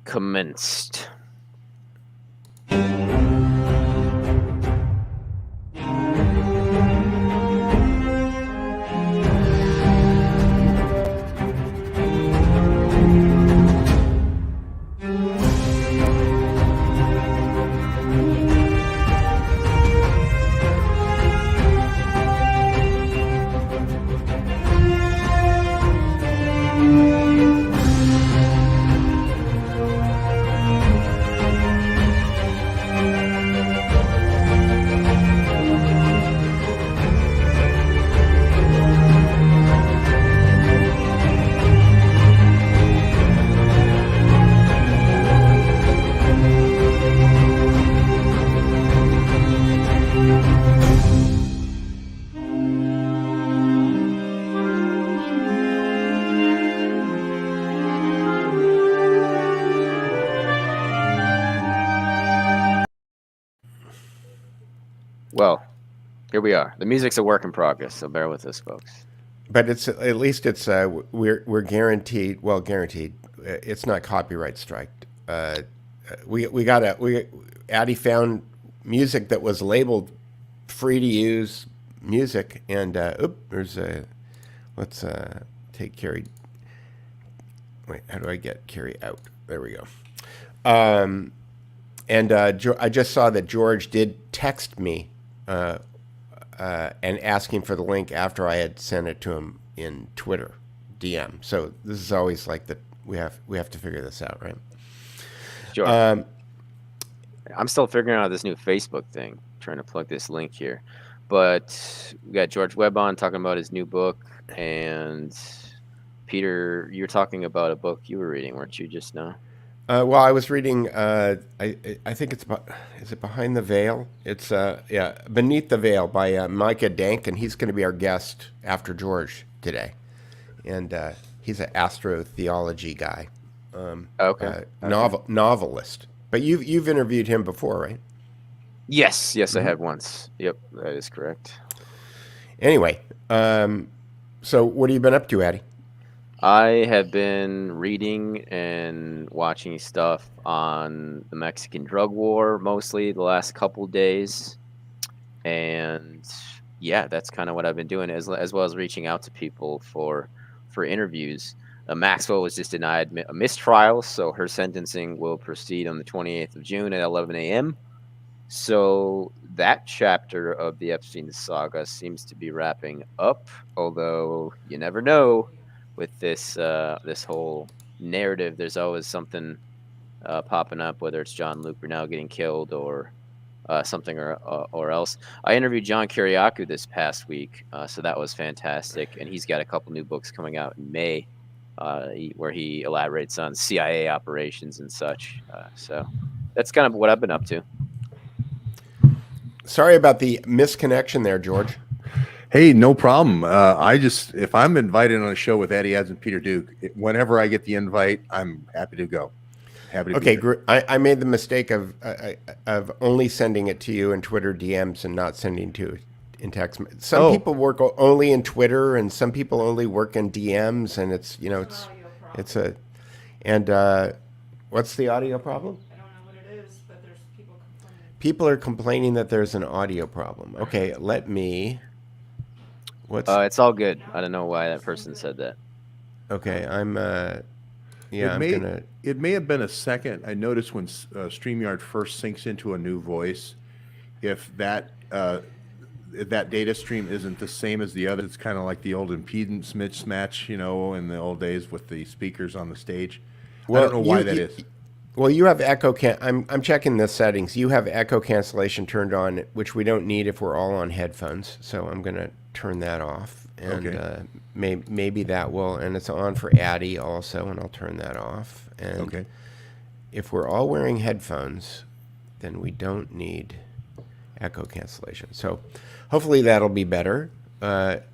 commenced. Well, here we are. The music's a work in progress, so bear with us, folks. But it's at least it's we're guaranteed. Well, guaranteed. It's not copyright strike. We got Addy found music that was labeled free to use music, and there's a let's take Carrie. Wait, how do I get Carrie out? There we go. And I just saw that George did text me and asking for the link after I had sent it to him in Twitter DM. So this is always like that. We have to figure this out, right? Sure. I'm still figuring out this new Facebook thing. Trying to plug this link here, but we got George Webb on talking about his new book, and Peter, you're talking about a book you were reading, weren't you, just now? Well, I was reading. I think it's about. Is it Behind the Veil? It's yeah, Beneath the Veil by Micah Dank, and he's going to be our guest after George today, and he's an astrotheology guy, Okay. novelist. But you've interviewed him before, right? Yes, I had once. Yep, that is correct. Anyway, so what have you been up to, Addy? I have been reading and watching stuff on the Mexican drug war mostly the last couple days. And yeah, that's kind of what I've been doing, as well as reaching out to people for interviews. Maxwell was just denied a mistrial, so her sentencing will proceed on the 28th of June at 11 a.m. So that chapter of the Epstein saga seems to be wrapping up, although you never know with this this whole narrative. There's always something popping up, whether it's John Luke Brunel getting killed or something or else. I interviewed John Kiriakou this past week, so that was fantastic, and he's got a couple new books coming out in May where he elaborates on CIA operations and such. So that's kind of what I've been up to. Sorry about the misconnection there, George. Hey, no problem. If I'm invited on a show with Addy Adds and Peter Duke, whenever I get the invite, I'm happy to go. Okay, I made the mistake of only sending it to you in Twitter DMs and not sending to in text. Some people work only in Twitter, and some people only work in DMs, and it's a and what's the audio problem? I don't know what it is, but there's people complaining. People are complaining that there's an audio problem. Okay, let me. It's all good. I don't know why that person said that. Okay, I'm. Yeah, It may have been a second. I noticed when StreamYard first syncs into a new voice, if that data stream isn't the same as the other, it's kind of like the old impedance mismatch, in the old days with the speakers on the stage. Well, I don't know why that is. Well, you have echo. I'm checking the settings. You have echo cancellation turned on, which we don't need if we're all on headphones. So I'm going to turn that off, and maybe that will. And it's on for Addy also, and I'll turn that off. And if we're all wearing headphones, then we don't need echo cancellation. So hopefully that'll be better.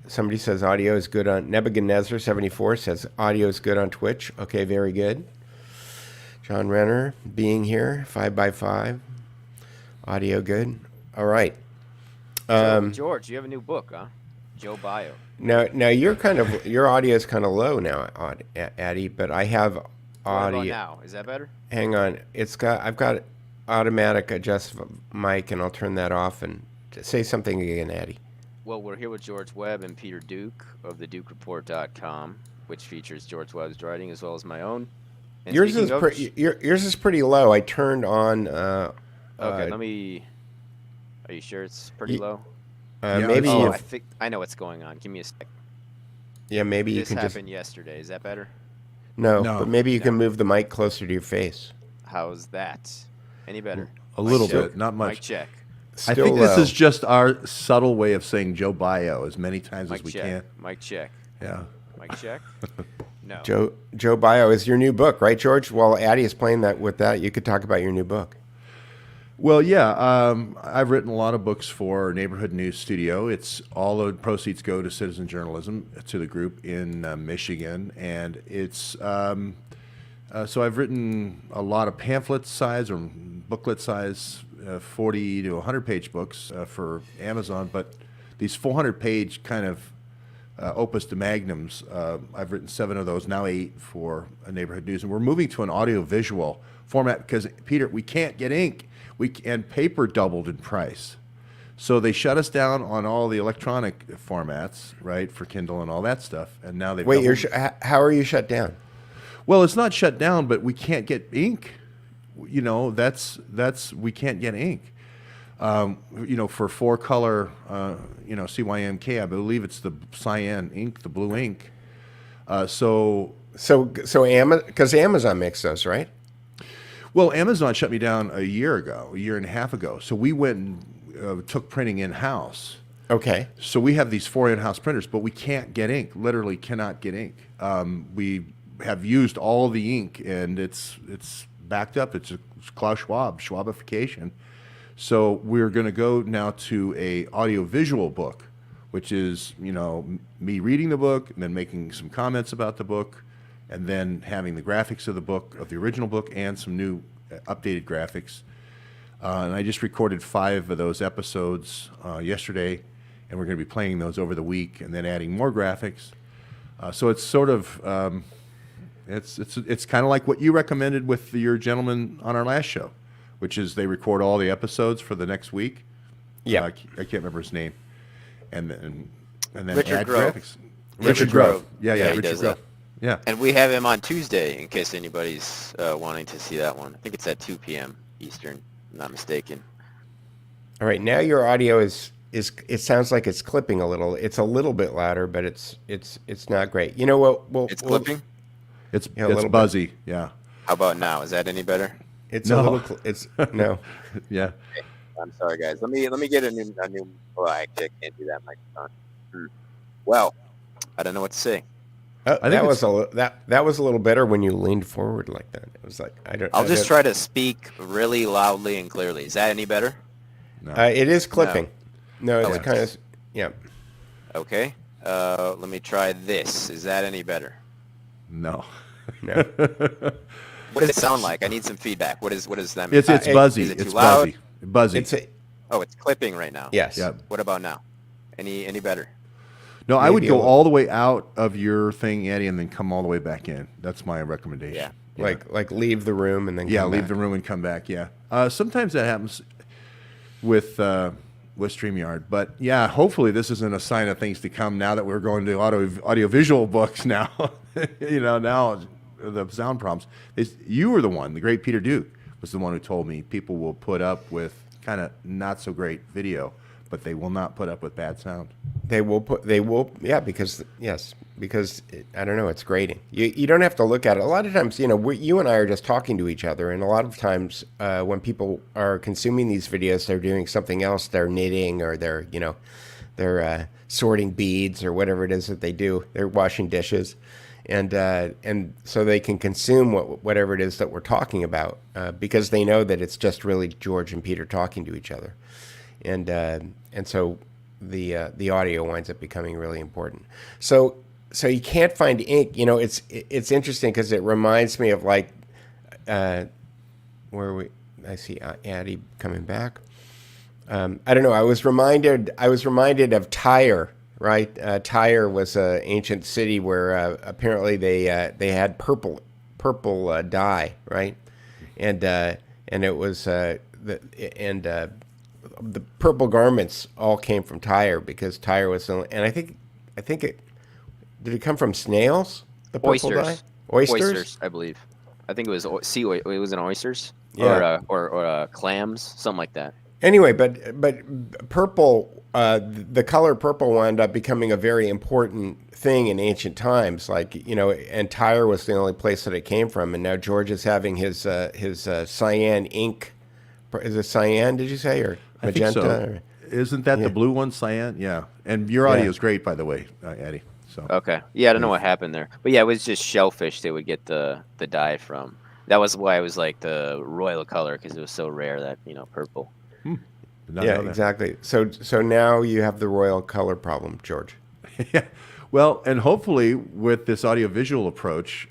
Somebody says audio is good on Nebuchadnezzar 74 says audio is good on Twitch. Okay, very good. John Renner being here, 5x5. Audio good. All right. So, George, you have a new book, huh? Joe Bio. Now your audio is kind of low now, Addy, but I have What about audio. now? Is that better? Hang on. I've got automatic adjust mic, and I'll turn that off and say something again, Addy. Well, we're here with George Webb and Peter Duke of the DukeReport.com, which features George Webb's writing as well as my own. And Yours is speaking of- yours is pretty low. I turned on. Okay, let me. Are you sure it's pretty low? Yeah, maybe. Oh, If, I think I know what's going on. Give me a sec. yeah, maybe you This can happened yesterday. Is that better? no, No. but maybe you can move the mic closer to your face. How's that? Any better? A little check. bit, not Mic much. check. I Still think this low. is just our subtle way of saying Joe Bio as many times Mic as we check. can. Mic check. Yeah. Mic check. No. Joe Bio is your new book, right, George? While Addy is playing that with that, you could talk about your new book. Well, yeah, I've written a lot of books for Neighborhood News Studio. It's all the proceeds go to citizen journalism to the group in Michigan, and it's so I've written a lot of pamphlet size or booklet size, 40 to 100-page books for Amazon, but these 400-page kind of opus de magnums, I've written 7 of those, now 8 for Neighborhood News, and we're moving to an audio-visual format because, Peter, we can't get ink. And paper doubled in price. So they shut us down on all the electronic formats, right, for Kindle and all that stuff. And now they've Wait, doubled. how are you shut down? Well, it's not shut down, but we can't get ink. You know, we can't get ink. You know, for 4-color, you know, CYMK, I believe it's the cyan ink, the blue ink. So because Amazon makes those, right? Well, Amazon shut me down a year and a half ago. So we went and took printing in-house. Okay. So we have these 4 in-house printers, but we can't get ink, literally cannot get ink. We have used all the ink, and it's backed up. It's Klaus Schwab, Schwabification. So we're going to go now to a audio-visual book, which is, you know, me reading the book and then making some comments about the book, and then having the graphics of the book, of the original book, and some new updated graphics. And I just recorded 5 of those episodes yesterday, and we're going to be playing those over the week, and then adding more graphics. So it's sort of, it's kind of like what you recommended with your gentleman on our last show, which is they record all the episodes for the next week. Yeah. I can't remember his name, and then Richard add Grove. graphics. Richard Grove. Yeah, Yeah, he Richard does Grove. that. Yeah. And we have him on Tuesday in case anybody's wanting to see that one. I think it's at 2 p.m. Eastern, if I'm not mistaken. All right. Now your audio is it sounds like it's clipping a little. It's a little bit louder, but it's not great. You know what? It's clipping? It's Yeah, a little bit. buzzy. Yeah. How about now? Is that any better? It's No. a little. It's no. Yeah. I'm sorry, guys. Let me get a new. Oh, I can't do that microphone. Well, I don't know what to say. think That was it's- that was a little better when you leaned forward like that. It was like I'll just try to speak really loudly and clearly. Is that any better? No. It is clipping. No, Oh, it's kind of yeah. Okay. Let me try this. Is that any better? No. No. What does it sound like? I need some feedback. What does that mean? It's buzzy. Is it too It's loud? buzzy. It's a Oh, it's clipping right now. yes. Yeah. What about now? Any better? No, I would Maybe go a little. all the way out of your thing, Eddie, and then come all the way back in. That's my recommendation. Yeah. Like leave the room and then Yeah, come leave back. the room and come back. Yeah. Sometimes that happens with StreamYard, but yeah, hopefully this isn't a sign of things to come. Now that we're going to audio-visual books now, you know, now the sound problems. You were the one. The great Peter Duke was the one who told me people will put up with kind of not so great video, but they will not put up with bad sound. They will yeah, because I don't know, it's grating. You don't have to look at it. A lot of times, you know, you and I are just talking to each other, and a lot of times when people are consuming these videos, they're doing something else. They're knitting, or they're sorting beads, or whatever it is that they do. They're washing dishes, and so they can consume whatever it is that we're talking about because they know that it's just really George and Peter talking to each other, and so the audio winds up becoming really important. So you can't find ink. You know, it's interesting because it reminds me of like I see Addy coming back. I don't know. I was reminded of Tyre. Right, Tyre was an ancient city where apparently they had purple purple dye, right? And it was the purple garments all came from Tyre because Tyre was the, and I think it did it come from snails? The purple dye, Oysters, I believe. I think it was it was in oysters Yeah. or clams, something like that. Anyway, but purple, the color purple wound up becoming a very important thing in ancient times. Like, and Tyre was the only place that it came from, and now George is having his cyan ink. Is it cyan? Did you say, or magenta? I think so. Isn't that the blue one, cyan? Yeah. And your audio is great, by the way, Addy. So Okay. Yeah, I don't know what happened there, but yeah, it was just shellfish they would get the dye from. That was why it was like the royal color because it was so rare that purple. Yeah, exactly. So now you have the royal color problem, George. Yeah. Well, and hopefully with this audiovisual approach,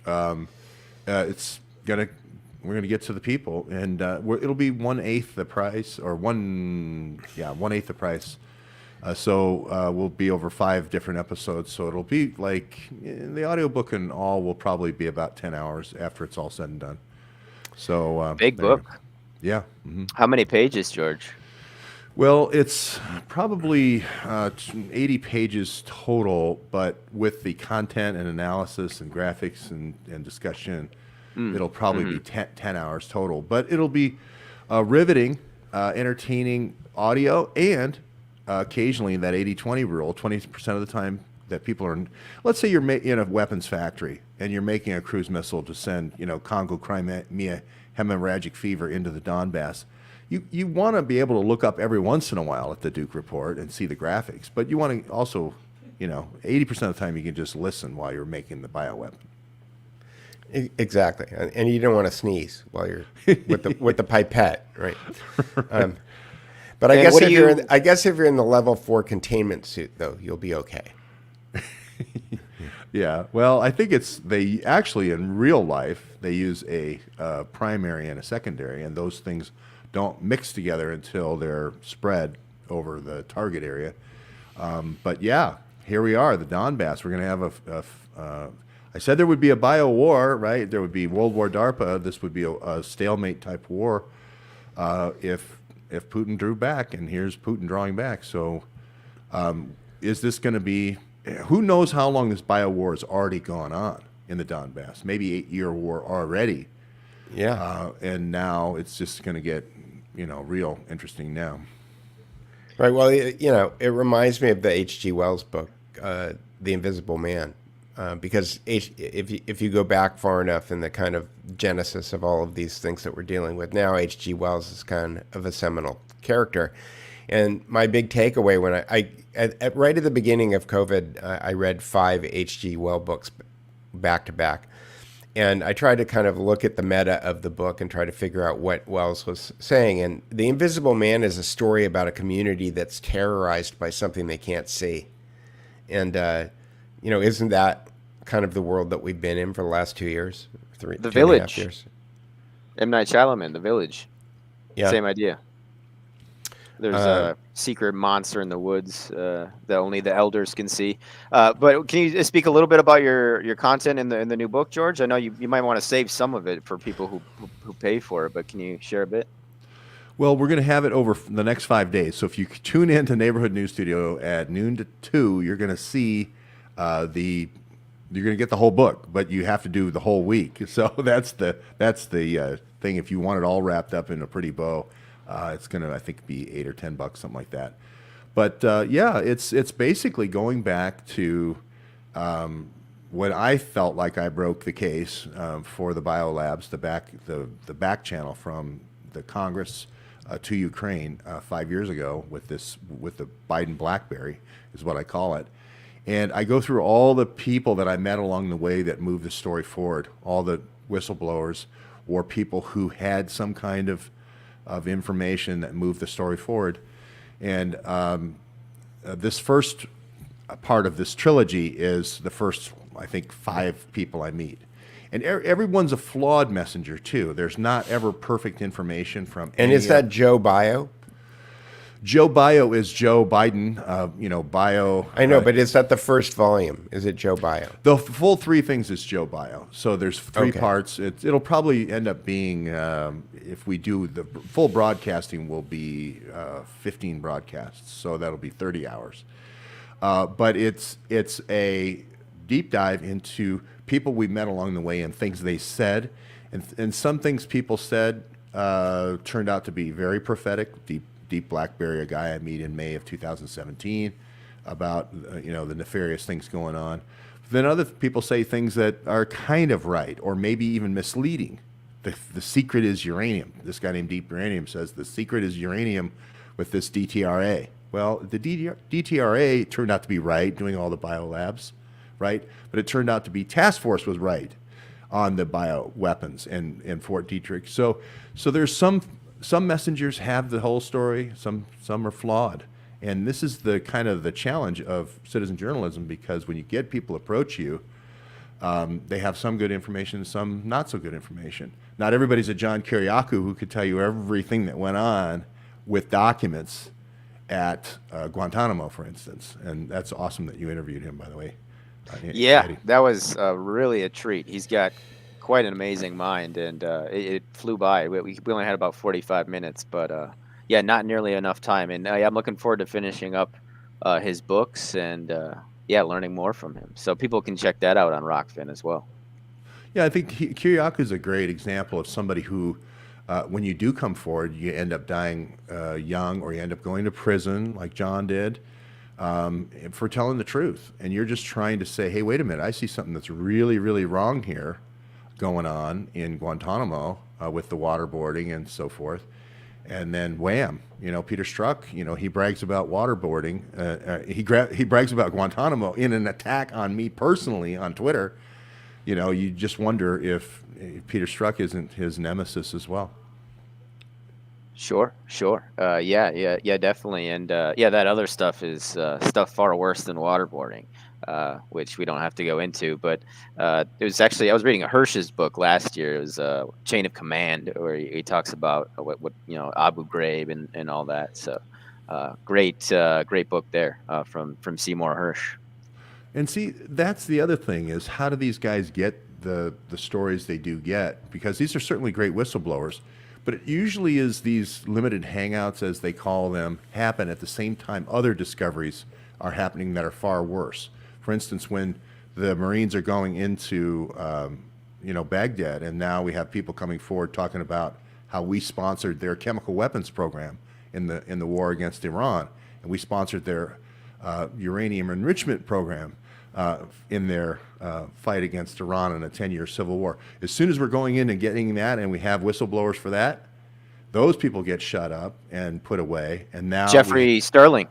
it's we're gonna get to the people, and it'll be 1/8 the price, or 1/8 the price. So we'll be over 5 different episodes. So it'll be like the audiobook and all will probably be about 10 hours after it's all said and done. So Big book. Yeah. How many pages, George? Well, it's probably 80 pages total, but with the content and analysis and graphics and discussion, it'll probably be 10 hours total. But it'll be riveting, entertaining audio, and occasionally that 80-20 rule, 20% of the time that people are, let's say you're in a weapons factory and you're making a cruise missile to send, Congo, Crimea, hemorrhagic fever into the Donbass. You want to be able to look up every once in a while at the Duke Report and see the graphics, but you want to also, 80% of the time you can just listen while you're making the bioweapon. Exactly, and you don't want to sneeze while you're with the pipette, right? But I guess if you're in the level 4 containment suit, though, you'll be okay. Yeah, well, I think they actually in real life they use a primary and a secondary, and those things don't mix together until they're spread over the target area. But yeah, here we are, the Donbass. We're going to have I said there would be a bio war, right? There would be World War DARPA. This would be a stalemate type war if Putin drew back, and here's Putin drawing back. So is this going to be, who knows how long this bio war has already gone on in the Donbass? Maybe 8-year war already. Yeah. And now it's just going to get, real interesting now. Right. Well, it reminds me of the H.G. Wells book, The Invisible Man, because if you go back far enough in the kind of genesis of all of these things that we're dealing with now, H.G. Wells is kind of a seminal character. And my big takeaway when right at the beginning of COVID, I read 5 H.G. Wells books back to back. And I tried to kind of look at the meta of the book and try to figure out what Wells was saying. And The Invisible Man is a story about a community that's terrorized by something they can't see. And, isn't that kind of the world that we've been in for the last 2 years? The Village. 2.5 years? M. Night Shyamalan, The Village. Yeah. Same idea. There's a secret monster in the woods that only the elders can see. But can you speak a little bit about your content in the new book, George? I know you might want to save some of it for people who pay for it, but can you share a bit? Well, we're going to have it over the next 5 days. So if you tune in to Neighborhood News Studio at noon to 2, you're going to see you're going to get the whole book, but you have to do the whole week. So that's the thing. If you want it all wrapped up in a pretty bow, it's going to, I think, be $8 or $10, something like that. But yeah, it's basically going back to when I felt like I broke the case for the biolabs, the back channel from the Congress to Ukraine 5 years ago with the Biden BlackBerry is what I call it. And I go through all the people that I met along the way that moved the story forward, all the whistleblowers or people who had some kind of information that moved the story forward. And this first part of this trilogy is the first, I think, 5 people I meet. And everyone's a flawed messenger, too. There's not ever perfect information from And is that Joe Bio? Joe Bio is Joe Biden. Bio. I know, but is that the first volume? Is it Joe Bio? The full three things is Joe Bio. So there's three Okay. parts. It'll probably end up being, if we do the full broadcasting, will be 15 broadcasts. So that'll be 30 hours. But it's a deep dive into people we met along the way and things they said. And some things people said turned out to be very prophetic. Deep Blackberry, a guy I meet in May of 2017, about the nefarious things going on. Then other people say things that are kind of right, or maybe even misleading. The secret is uranium. This guy named Deep Uranium says the secret is uranium with this DTRA. Well, the DTRA turned out to be right, doing all the biolabs, right? But it turned out to be Task Force was right on the bioweapons and Fort Detrick. So there's some messengers have the whole story, some are flawed. And this is the kind of the challenge of citizen journalism, because when you get people approach you, they have some good information, some not so good information. Not everybody's a John Kiriakou who could tell you everything that went on with documents at Guantanamo, for instance. And that's awesome that you interviewed him, by the way. Yeah, Addy. that was really a treat. He's got quite an amazing mind, and it flew by. We only had about 45 minutes, but yeah, not nearly enough time. And I'm looking forward to finishing up his books and yeah, learning more from him. So people can check that out on Rockfin as well. Yeah, I think Kiriakou is a great example of somebody who, when you do come forward, you end up dying young, or you end up going to prison like John did, for telling the truth. And you're just trying to say, hey, wait a minute, I see something that's really, really wrong here going on in Guantanamo with the waterboarding and so forth. And then wham, Peter Strzok, he brags about waterboarding. He brags about Guantanamo in an attack on me personally on Twitter. You just wonder if Peter Strzok isn't his nemesis as well. Sure. Yeah, definitely. And yeah, that other stuff is stuff far worse than waterboarding, which we don't have to go into. But it was actually, I was reading a Hirsch's book last year. It was Chain of Command, where he talks about what Abu Ghraib and all that. So great book there from Seymour Hersh. And see, that's the other thing, is how do these guys get the stories they do get? Because these are certainly great whistleblowers, but it usually is these limited hangouts, as they call them, happen at the same time other discoveries are happening that are far worse. For instance, when the Marines are going into Baghdad, and now we have people coming forward talking about how we sponsored their chemical weapons program in the war against Iran, and we sponsored their uranium enrichment program in their fight against Iran in a 10-year civil war. As soon as we're going in and getting that, and we have whistleblowers for that, those people get shut up and put away. And now Jeffrey Sterling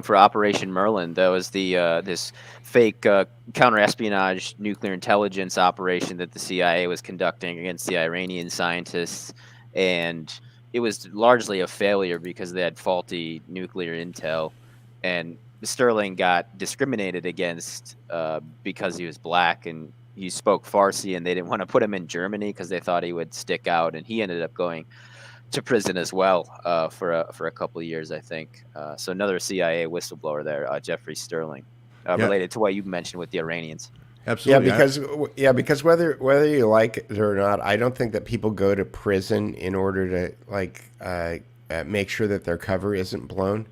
for Operation Merlin. That was the this fake counter-espionage nuclear intelligence operation that the CIA was conducting against the Iranian scientists, and it was largely a failure because they had faulty nuclear intel, and Sterling got discriminated against because he was black and he spoke Farsi, and they didn't want to put him in Germany because they thought he would stick out, and he ended up going to prison as well for a couple of years, I think. So another CIA whistleblower there, Jeffrey Sterling, related to what you mentioned with the Iranians. Absolutely. Because whether you like it or not, I don't think that people go to prison in order to make sure that their cover isn't blown.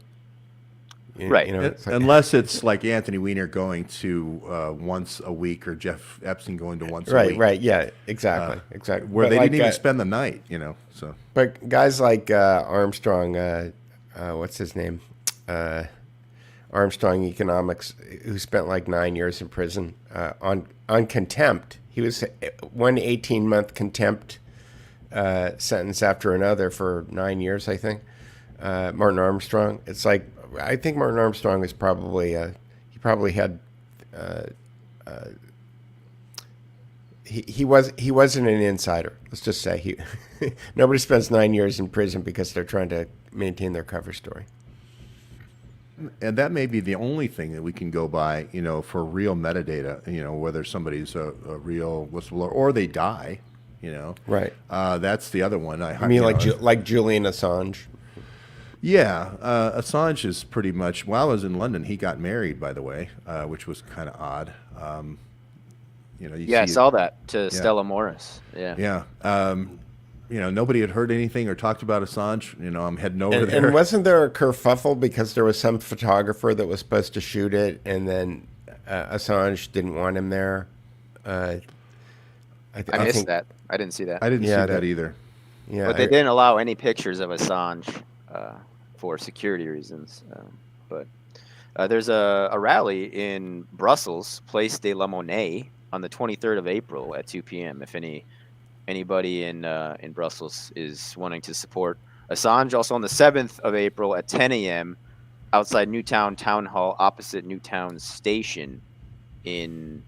Right. Unless it's like Anthony Weiner going to once a week, or Jeff Epstein going to once a week. Right. Yeah. Exactly. Where But they didn't even spend the night, So. But guys like Armstrong, what's his name? Armstrong Economics, who spent like 9 years in prison on contempt. He was one 18-month contempt sentence after another for 9 years, I think. Martin Armstrong. It's like, I think Martin Armstrong is probably he probably had he wasn't an insider. Let's just say he nobody spends 9 years in prison because they're trying to maintain their cover story. And that may be the only thing that we can go by, for real metadata, whether somebody's a real whistleblower or they die, Right. That's the other one. I mean, like Julian Assange. Yeah, Assange is pretty much. While I was in London, he got married, by the way, which was kind of odd. You Yeah, I see, saw that to yeah, Stella Morris. Yeah. yeah. Nobody had heard anything or talked about Assange. I'm heading over there. And wasn't there a kerfuffle because there was some photographer that was supposed to shoot it, and then Assange didn't want him there? I I missed think that. I didn't see that. I didn't see Yeah, that that- either. yeah. But they didn't allow any pictures of Assange for security reasons. But there's a rally in Brussels, Place de la Monnaie, on the 23rd of April at 2 p.m. If anybody in Brussels is wanting to support Assange, also on the 7th of April at 10 a.m. outside Newtown Town Hall, opposite Newtown Station in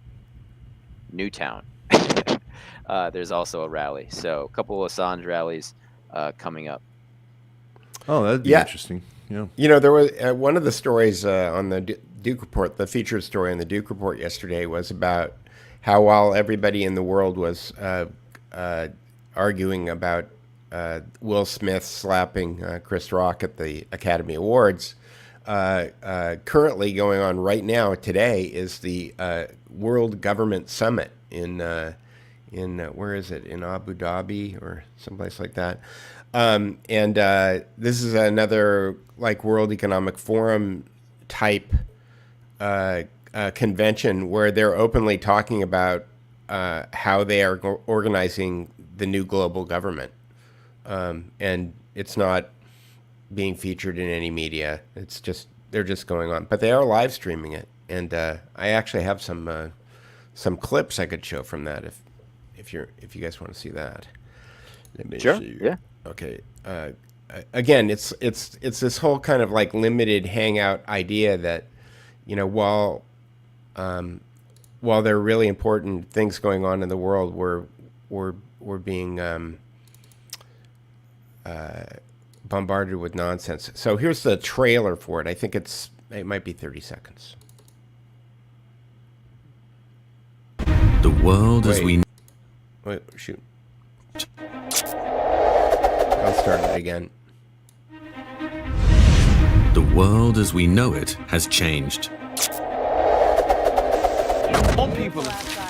Newtown. There's also a rally. So a couple of Assange rallies coming up. Oh, that'd be Yeah. interesting. Yeah. There was one of the stories on the Duke Report, the featured story on the Duke Report yesterday was about how while everybody in the world was arguing about Will Smith slapping Chris Rock at the Academy Awards, currently going on right now today is the World Government Summit in where is it, in Abu Dhabi or someplace like that. And this is another like World Economic Forum type convention where they're openly talking about how they are organizing the new global government. And it's not being featured in any media. It's just, they're just going on, but they are live streaming it. And I actually have some clips I could show from that if you guys want to see that. Let me Sure. see. Yeah. Okay. Again, it's this whole kind of like limited hangout idea that, while there are really important things going on in the world, we're being bombarded with nonsense. So here's the trailer for it. I think it might be 30 seconds. The world as we Wait, shoot. I'll start it again. the world as we know it has changed.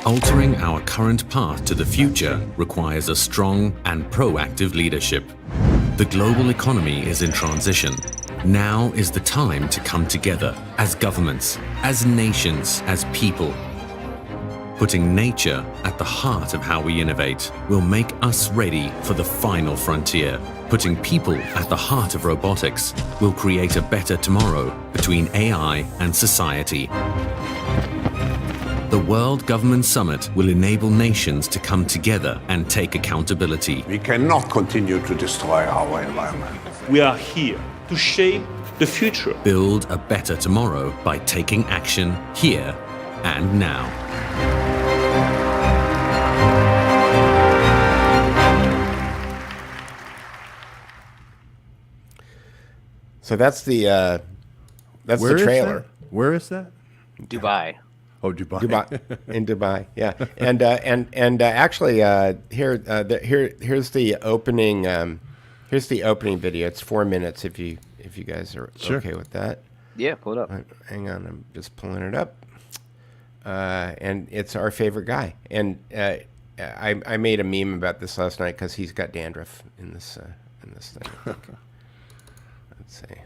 Altering our current path to the future requires a strong and proactive leadership. The global economy is in transition. Now is the time to come together as governments, as nations, as people. Putting nature at the heart of how we innovate will make us ready for the final frontier. Putting people at the heart of robotics will create a better tomorrow between AI and society. The World Government Summit will enable nations to come together and take accountability. We cannot continue to destroy our environment. We are here to shape the future. Build a better tomorrow by taking action here and now. So that's the Where is trailer. that? Where is that? Dubai. Oh, Dubai. Dubai, in Dubai, yeah, and actually, here's the opening. Here's the opening video. It's 4 minutes. If you guys are Sure. okay with that. Yeah, pull it up. Hang on, I'm just pulling it up. And it's our favorite guy. And I made a meme about this last night because he's got dandruff in this thing. Let's see.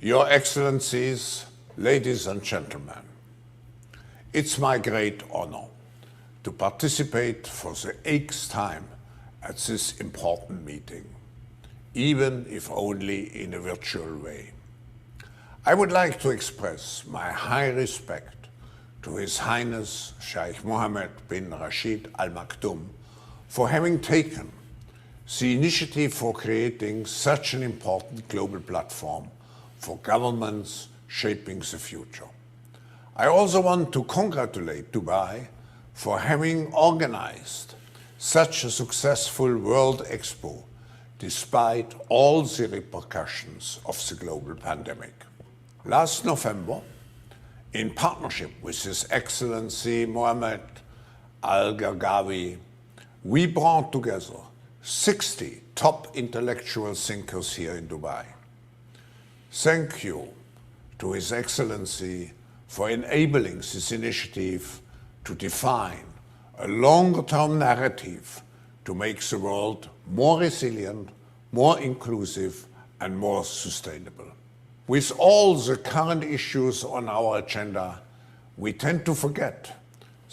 Your Excellencies, ladies and gentlemen, it's my great honor to participate for the 8th time at this important meeting, even if only in a virtual way. I would like to express my high respect to His Highness Sheikh Mohammed bin Rashid Al Maktoum for having taken the initiative for creating such an important global platform for governments shaping the future. I also want to congratulate Dubai for having organized such a successful World Expo despite all the repercussions of the global pandemic. Last November, in partnership with His Excellency Mohammed Al Gargawi, we brought together 60 top intellectual thinkers here in Dubai. Thank you to His Excellency for enabling this initiative to define a longer-term narrative to make the world more resilient, more inclusive, and more sustainable. With all the current issues on our agenda, we tend to forget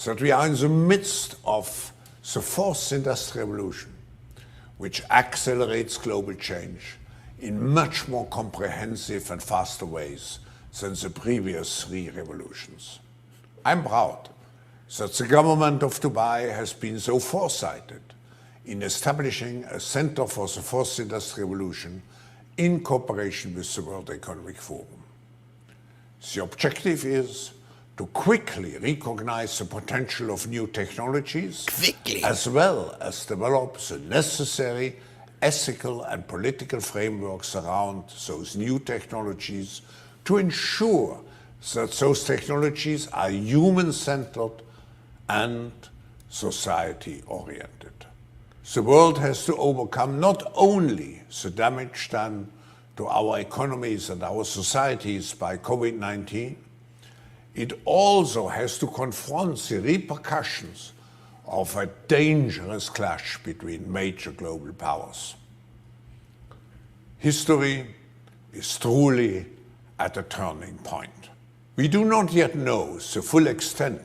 that we are in the midst of the fourth industrial revolution, which accelerates global change in much more comprehensive and faster ways than the previous three revolutions. I'm proud that the government of Dubai has been so foresighted in establishing a Center for the Fourth Industrial Revolution in cooperation with the World Economic Forum. The objective is to quickly recognize the potential of new technologies, as well as develop the necessary ethical and political frameworks around those new technologies to ensure that those technologies are human-centered and society-oriented. The world has to overcome not only the damage done to our economies and our societies by COVID-19, it also has to confront the repercussions of a dangerous clash between major global powers. History is truly at a turning point. We do not yet know the full extent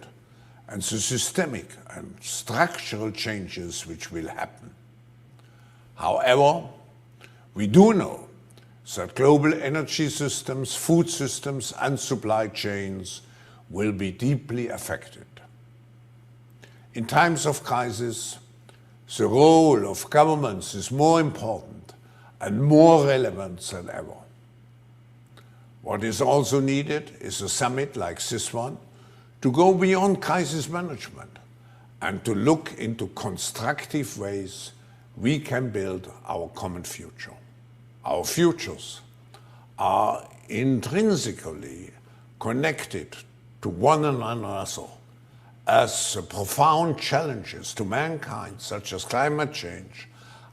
and the systemic and structural changes which will happen. However, we do know that global energy systems, food systems, and supply chains will be deeply affected. In times of crisis, the role of governments is more important and more relevant than ever. What is also needed is a summit like this one to go beyond crisis management and to look into constructive ways we can build our common future. Our futures are intrinsically connected to one another, as the profound challenges to mankind, such as climate change,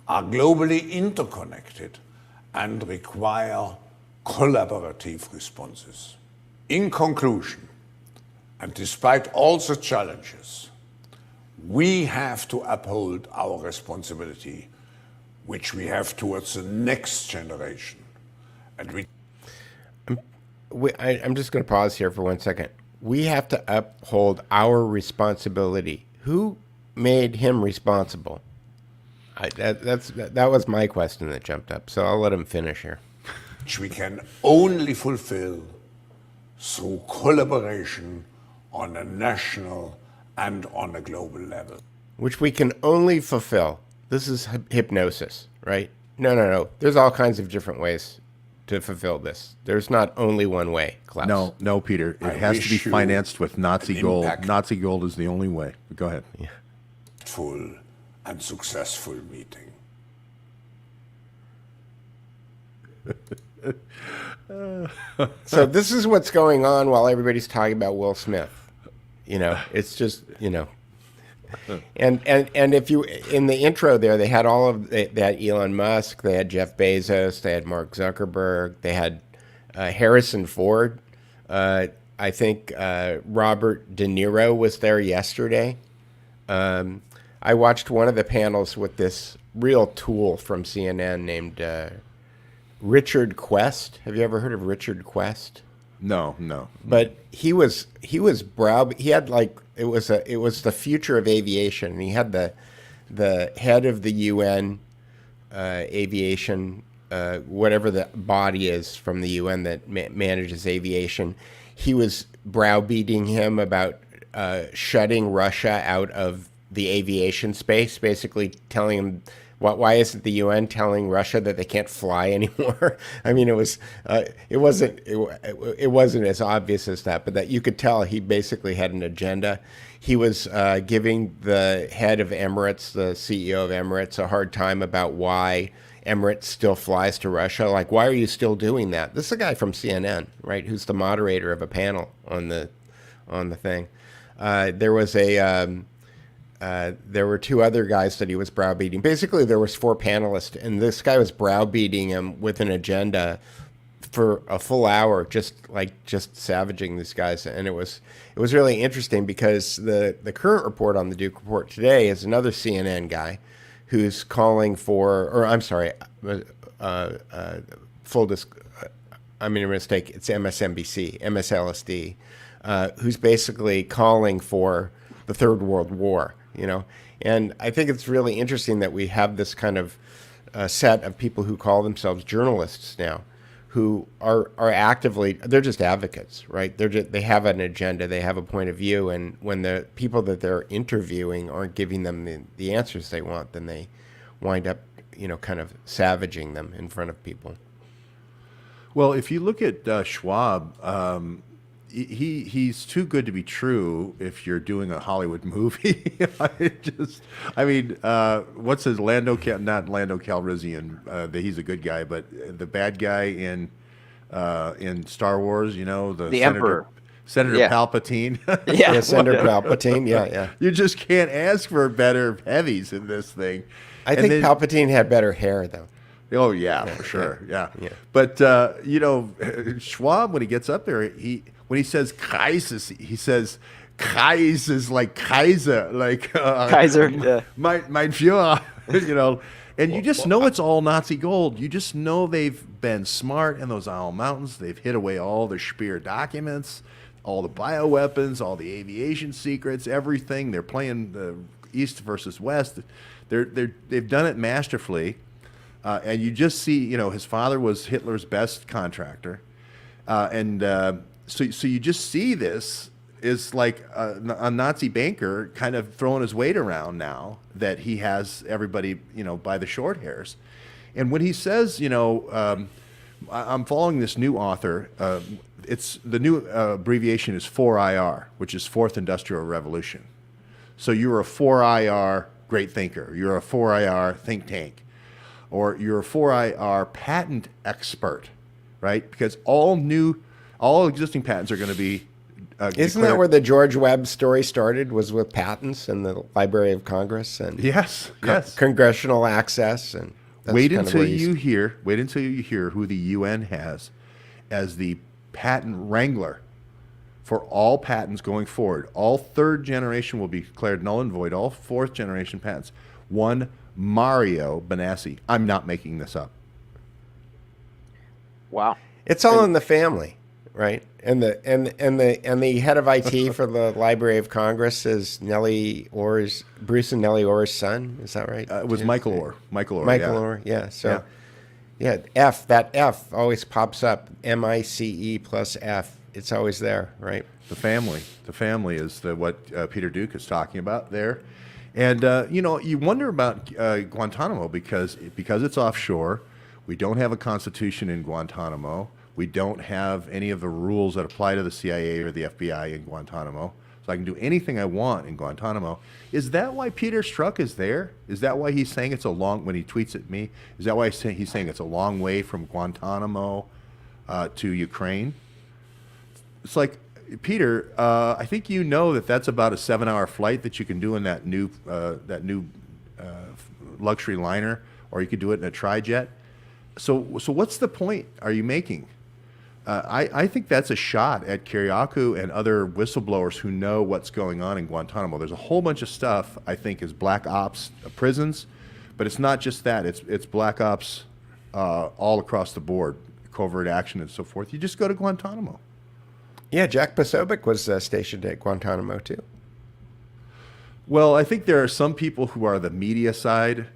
are globally interconnected and require collaborative responses. In conclusion, and despite all the challenges, we have to uphold our responsibility, which we have towards the next generation. And I'm just going to pause here for 1 second. We have to uphold our responsibility. Who made him responsible? That was my question that jumped up, so I'll let him finish here. which we can only fulfill through collaboration on a national and on a global level. Which we can only fulfill. This is hypnosis, right? No. There's all kinds of different ways to fulfill this. There's not only one way, Klaus. No, Peter. It has to be financed with Nazi gold. Nazi gold is the only way. Go ahead. Yeah. Full and successful meeting. So this is what's going on while everybody's talking about Will Smith. You know, it's just, you know. And if you, in the intro there, they had all of, they had Elon Musk, they had Jeff Bezos, they had Mark Zuckerberg, they had Harrison Ford. I think Robert De Niro was there yesterday. I watched one of the panels with this real tool from CNN named Richard Quest. Have you ever heard of Richard Quest? No. But he had like, it was the future of aviation. And he had the head of the UN aviation, whatever the body is from the UN that manages aviation. He was browbeating him about shutting Russia out of the aviation space, basically telling him, why isn't the UN telling Russia that they can't fly anymore? I mean, it wasn't as obvious as that, but that you could tell he basically had an agenda. He was giving the head of Emirates, the CEO of Emirates, a hard time about why Emirates still flies to Russia. Like, why are you still doing that? This is a guy from CNN, right, who's the moderator of a panel on the thing. There was a there were two other guys that he was browbeating. Basically, there was 4 panelists, and this guy was browbeating him with an agenda for a full hour, just savaging these guys. And it was really interesting because the current report on the Duke Report today is another CNN guy who's calling for, or I'm sorry, I made a mistake. It's MSNBC, MSLSD, who's basically calling for the Third World War, you know. And I think it's really interesting that we have this kind of set of people who call themselves journalists now, who are actively, they're just advocates, right? They have an agenda, they have a point of view, and when the people that they're interviewing aren't giving them the answers they want, then they wind up, you know, kind of savaging them in front of people. Well, if you look at Schwab, he's too good to be true if you're doing a Hollywood movie. What's his not Lando Calrissian, he's a good guy, but the bad guy in Star Wars, you know, the Emperor. Senator Palpatine. Yeah, Senator Palpatine, yeah. You just can't ask for better heavies in this thing. I think Palpatine had better hair, though. Oh, yeah, for sure, yeah. But, Schwab, when he gets up there, when he says Kaiser, he says Kaiser like Kaiser, like Kaiser, yeah. Mein Führer, you know. And you just know it's all Nazi gold. You just know they've been smart in those Owl Mountains. They've hid away all the Speer documents, all the bioweapons, all the aviation secrets, everything. They're playing the East versus West. They've done it masterfully. And you just see, you know, his father was Hitler's best contractor. So you just see this is like a Nazi banker kind of throwing his weight around now that he has everybody, you know, by the short hairs. And when he says, you know, I'm following this new author, it's the new abbreviation is 4IR, which is Fourth Industrial Revolution. So you're a 4IR great thinker. You're a 4IR think tank. Or you're a 4IR patent expert, right? Because all existing patents are going to be Isn't that where the George Webb story started, was with patents and the Library of Congress and yes. congressional access? And wait until you hear who the UN has as the patent wrangler for all patents going forward. All third generation will be declared null and void. All fourth generation patents. One Mario Benassi. I'm not making this up. Wow. It's all in the family, right? And the head of IT for the Library of Congress is Bruce and Nellie Orr's son. Is that right? It was Michael Orr. Michael Orr, yeah. So, yeah, that F always pops up. MICE plus F. It's always there, right? The family is what Peter Duke is talking about there. And, you wonder about Guantanamo because it's offshore. We don't have a constitution in Guantanamo. We don't have any of the rules that apply to the CIA or the FBI in Guantanamo. So I can do anything I want in Guantanamo. Is that why Peter Strzok is there? Is that why he's saying it's when he tweets at me, is that why he's saying it's a long way from Guantanamo to Ukraine? It's like, Peter, I think you know that's about a 7-hour flight that you can do in that new luxury liner, or you could do it in a tri-jet. So what's the point are you making? I think that's a shot at Kiriakou and other whistleblowers who know what's going on in Guantanamo. There's a whole bunch of stuff I think is black ops prisons, but it's not just that. It's black ops all across the board, covert action and so forth. You just go to Guantanamo. Yeah, Jack Posobiec was stationed at Guantanamo too. Well, I think there are some people who are the media side,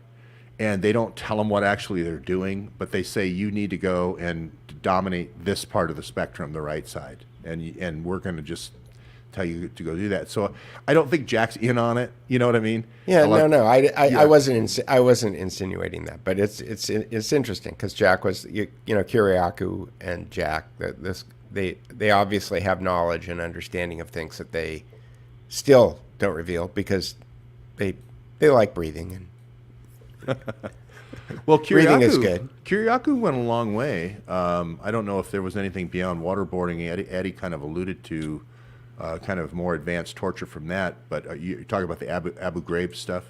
and they don't tell them what actually they're doing, but they say you need to go and dominate this part of the spectrum, the right side, and we're going to just tell you to go do that. So I don't think Jack's in on it. You know what I mean? Yeah, no. I wasn't insinuating that, but it's interesting because Jack was Kiriakou and Jack. They obviously have knowledge and understanding of things that they still don't reveal because they like breathing and well, breathing is good. Kiriakou went a long way. I don't know if there was anything beyond waterboarding. Addy kind of alluded to kind of more advanced torture from that. But you're talking about the Abu Ghraib stuff?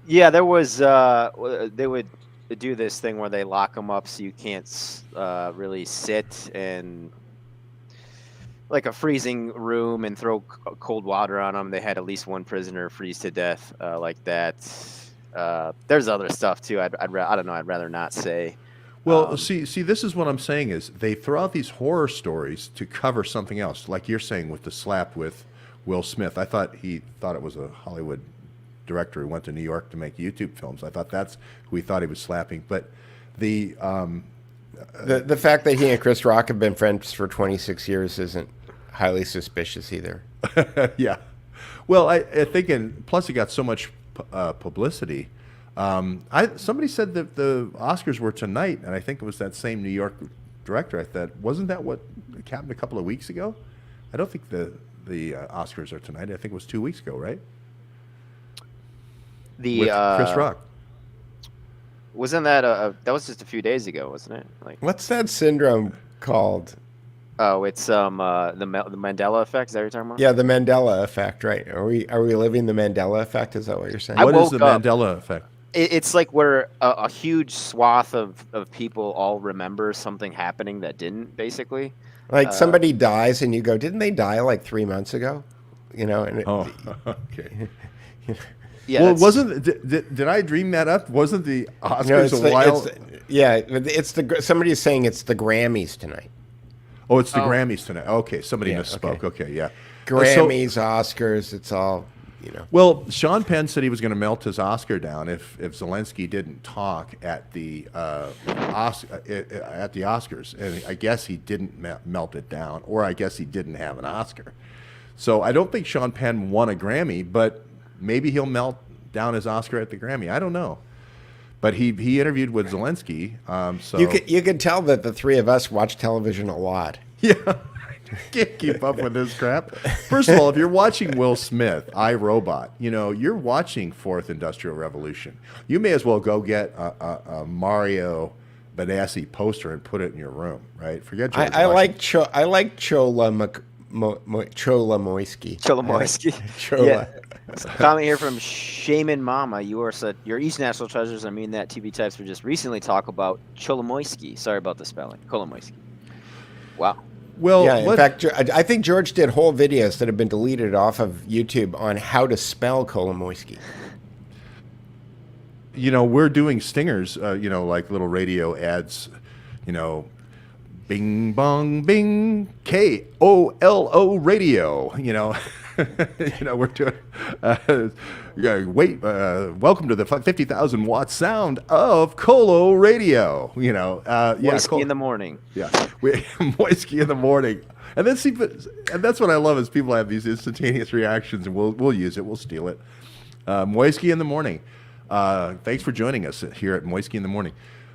Yeah, there was. They would do this thing where they lock them up so you can't really sit in like a freezing room and throw cold water on them. They had at least one prisoner freeze to death like that. There's other stuff too. I don't know. I'd rather not say. Well, see, this is what I'm saying is they throw out these horror stories to cover something else, like you're saying with the slap with Will Smith. I thought he thought it was a Hollywood director who went to New York to make YouTube films. I thought that's who he thought he was slapping. But the fact that he and Chris Rock have been friends for 26 years isn't highly suspicious either. yeah. Well, I think, and plus he got so much publicity. Somebody said that the Oscars were tonight, and I think it was that same New York director. I thought, wasn't that what happened a couple of weeks ago? I don't think the Oscars are tonight. I think it was 2 weeks ago, right? The with Chris Rock. Wasn't that that was just a few days ago, wasn't it? Like, what's that syndrome called? Oh, it's the Mandela effect. Is that what you're talking about? Yeah, the Mandela effect, right? Are we living the Mandela effect? Is that what you're saying? What is the Mandela effect? It's like where a huge swath of people all remember something happening that didn't, basically. Like somebody dies and you go, didn't they die like 3 months ago? You know? And okay. Yeah, well, did I dream that up? Wasn't the Oscars a while? Somebody's saying it's the Grammys tonight. Oh, it's the Grammys tonight. Okay, somebody misspoke. Okay, yeah. Grammys, Oscars, it's all, you know. Well, Sean Penn said he was going to melt his Oscar down if Zelensky didn't talk at the Oscars, and I guess he didn't melt it down, or I guess he didn't have an Oscar. So I don't think Sean Penn won a Grammy, but maybe he'll melt down his Oscar at the Grammy. I don't know. But he interviewed with Zelensky. So you can tell that the three of us watch television a lot. Yeah, I can't keep up with this crap. First of all, if you're watching Will Smith, iRobot, you're watching Fourth Industrial Revolution. You may as well go get a Mario Benassi poster and put it in your room, right? Forget George I like Chola Moisky. Chola. Yeah. Comment here from Shaman Mama. Your East National Treasures and Mean That TV types were just recently talk about Cholomoisky. Sorry about the spelling. Kolomoisky. Wow. Well, yeah, in fact, I think George did whole videos that have been deleted off of YouTube on how to spell Kolomoisky. We're doing stingers, like little radio ads, bing, bong, bing, KOLO radio, we're doing, welcome to the 50,000 watt sound of Colo radio, Moisky in the morning. Yeah. Moisky in the morning. And then and that's what I love is people have these instantaneous reactions and we'll use it. We'll steal it. Moisky in the morning. Thanks for joining us here at Moisky in the morning.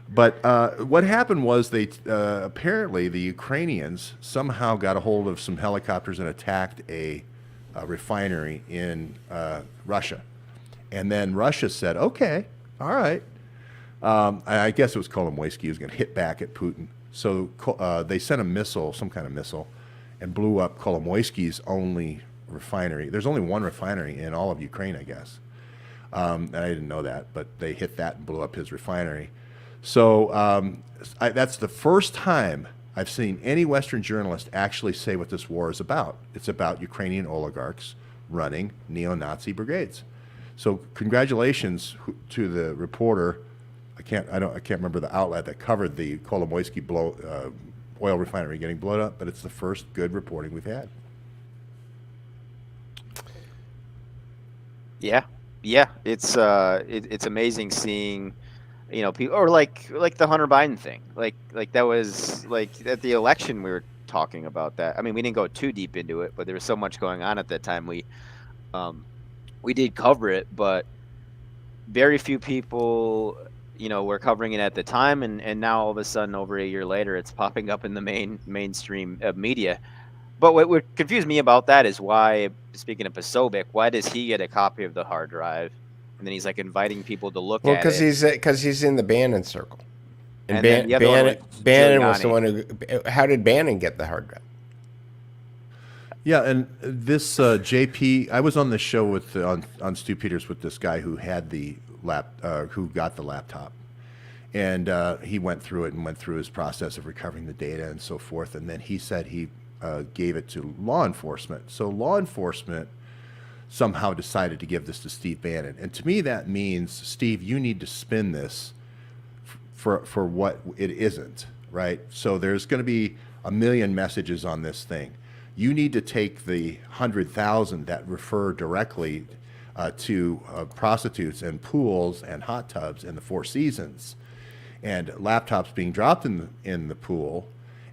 But what happened was they apparently the Ukrainians somehow got a hold of some helicopters and attacked a refinery in Russia. And then Russia said, okay, all right. I guess it was Kolomoisky who was going to hit back at Putin. So they sent a missile, some kind of missile, and blew up Kolomoisky's only refinery. There's only one refinery in all of Ukraine, I guess. And I didn't know that, but they hit that and blew up his refinery. So that's the first time I've seen any Western journalist actually say what this war is about. It's about Ukrainian oligarchs running neo-Nazi brigades. So congratulations to the reporter. I can't remember the outlet that covered the Kolomoisky oil refinery getting blown up, but it's the first good reporting we've had. Yeah, it's amazing seeing. People or like the Hunter Biden thing, like that was like at the election we were talking about that. I mean, we didn't go too deep into it, but there was so much going on at that time. We did cover it, but very few people, were covering it at the time, and now all of a sudden, over a year later, it's popping up in the mainstream media. But what would confuse me about that is why, speaking of Posobiec, why does he get a copy of the hard drive? And then he's like inviting people to look at it. Well, because he's in the Bannon circle, and Bannon was the one who. How did Bannon get the hard drive? Yeah, and this JP, I was on the show with on Stu Peters with this guy who had the who got the laptop, and he went through it and went through his process of recovering the data and so forth, and then he said he gave it to law enforcement. So law enforcement somehow decided to give this to Steve Bannon, and to me that means, Steve, you need to spin this for what it isn't, right? So there's going to be a million messages on this thing. You need to take the 100,000 that refer directly to prostitutes and pools and hot tubs in the Four Seasons, and laptops being dropped in the pool,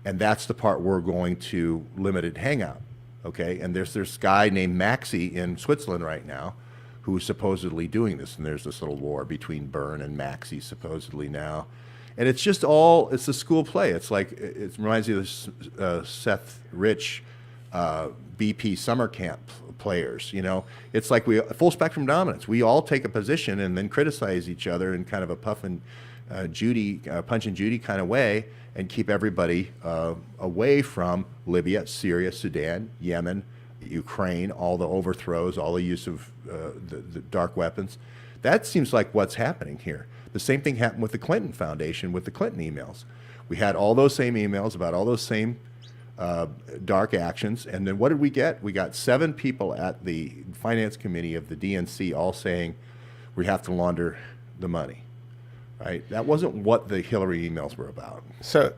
and that's the part we're going to limited hangout, okay? And there's this guy named Maxi in Switzerland right now who's supposedly doing this, and there's this little war between Byrne and Maxi supposedly now. And it's just it's a school play. It's like, it reminds me of this Seth Rich BP summer camp players, you know? It's like full spectrum dominance. We all take a position and then criticize each other in kind of a Punch and Judy kind of way, and keep everybody away from Libya, Syria, Sudan, Yemen, Ukraine, all the overthrows, all the use of the dark weapons. That seems like what's happening here. The same thing happened with the Clinton Foundation, with the Clinton emails. We had all those same emails about all those same dark actions, and then what did we get? We got 7 people at the finance committee of the DNC all saying we have to launder the money, right? That wasn't what the Hillary emails were about. So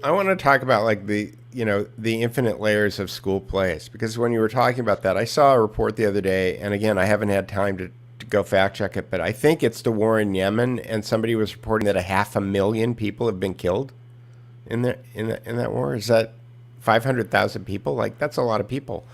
I want to talk about like the infinite layers of school plays, because when you were talking about that, I saw a report the other day, and again, I haven't had time to go fact check it, but I think it's the war in Yemen, and somebody was reporting that 500,000 people have been killed in that war. Is that 500,000 people? Like, that's a lot of people.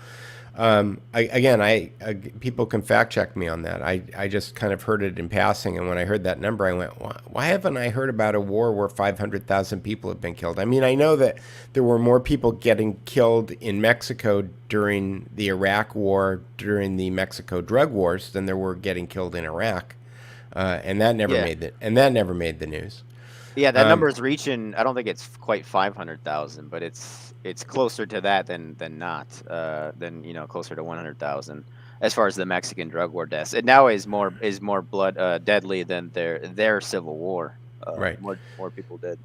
People can fact check me on that. I just kind of heard it in passing, and when I heard that number, I went, why haven't I heard about a war where 500,000 people have been killed? I mean, I know that there were more people getting killed in Mexico during the Iraq War, during the Mexico drug wars, than there were getting killed in Iraq, and that never made the news. Yeah, that number is reaching. I don't think it's quite 500,000, but it's closer to that than not. Closer to 100,000 as far as the Mexican drug war deaths. It now is more deadly than their civil war. Right, more people dead.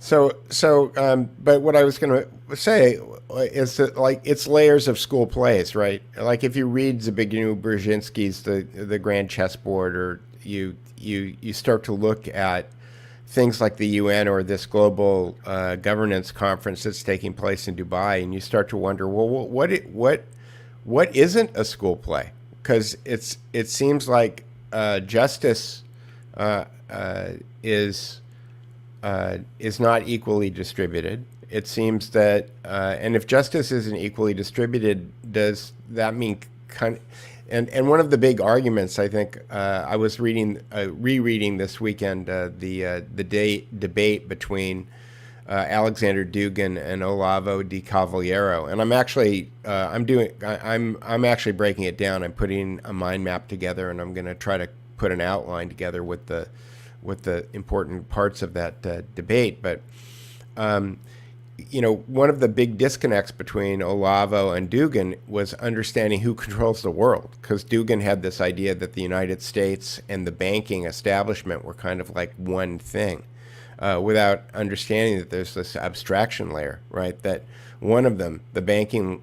But what I was going to say is that, like, it's layers of school plays, right? Like, if you read Zbigniew Brzezinski's the Grand Chessboard, or you start to look at things like the UN or this global governance conference that's taking place in Dubai, and you start to wonder, well, what isn't a school play? Because it seems like justice is not equally distributed. It seems that, and if justice isn't equally distributed, does that mean And one of the big arguments, I think, I was rereading this weekend the debate between Alexander Dugin and Olavo Di Cavaliero, and I'm actually breaking it down. I'm putting a mind map together, and I'm going to try to put an outline together with the important parts of that debate. But one of the big disconnects between Olavo and Dugin was understanding who controls the world, because Dugin had this idea that the United States and the banking establishment were kind of like one thing, without understanding that there's this abstraction layer, right? That one of them, the banking,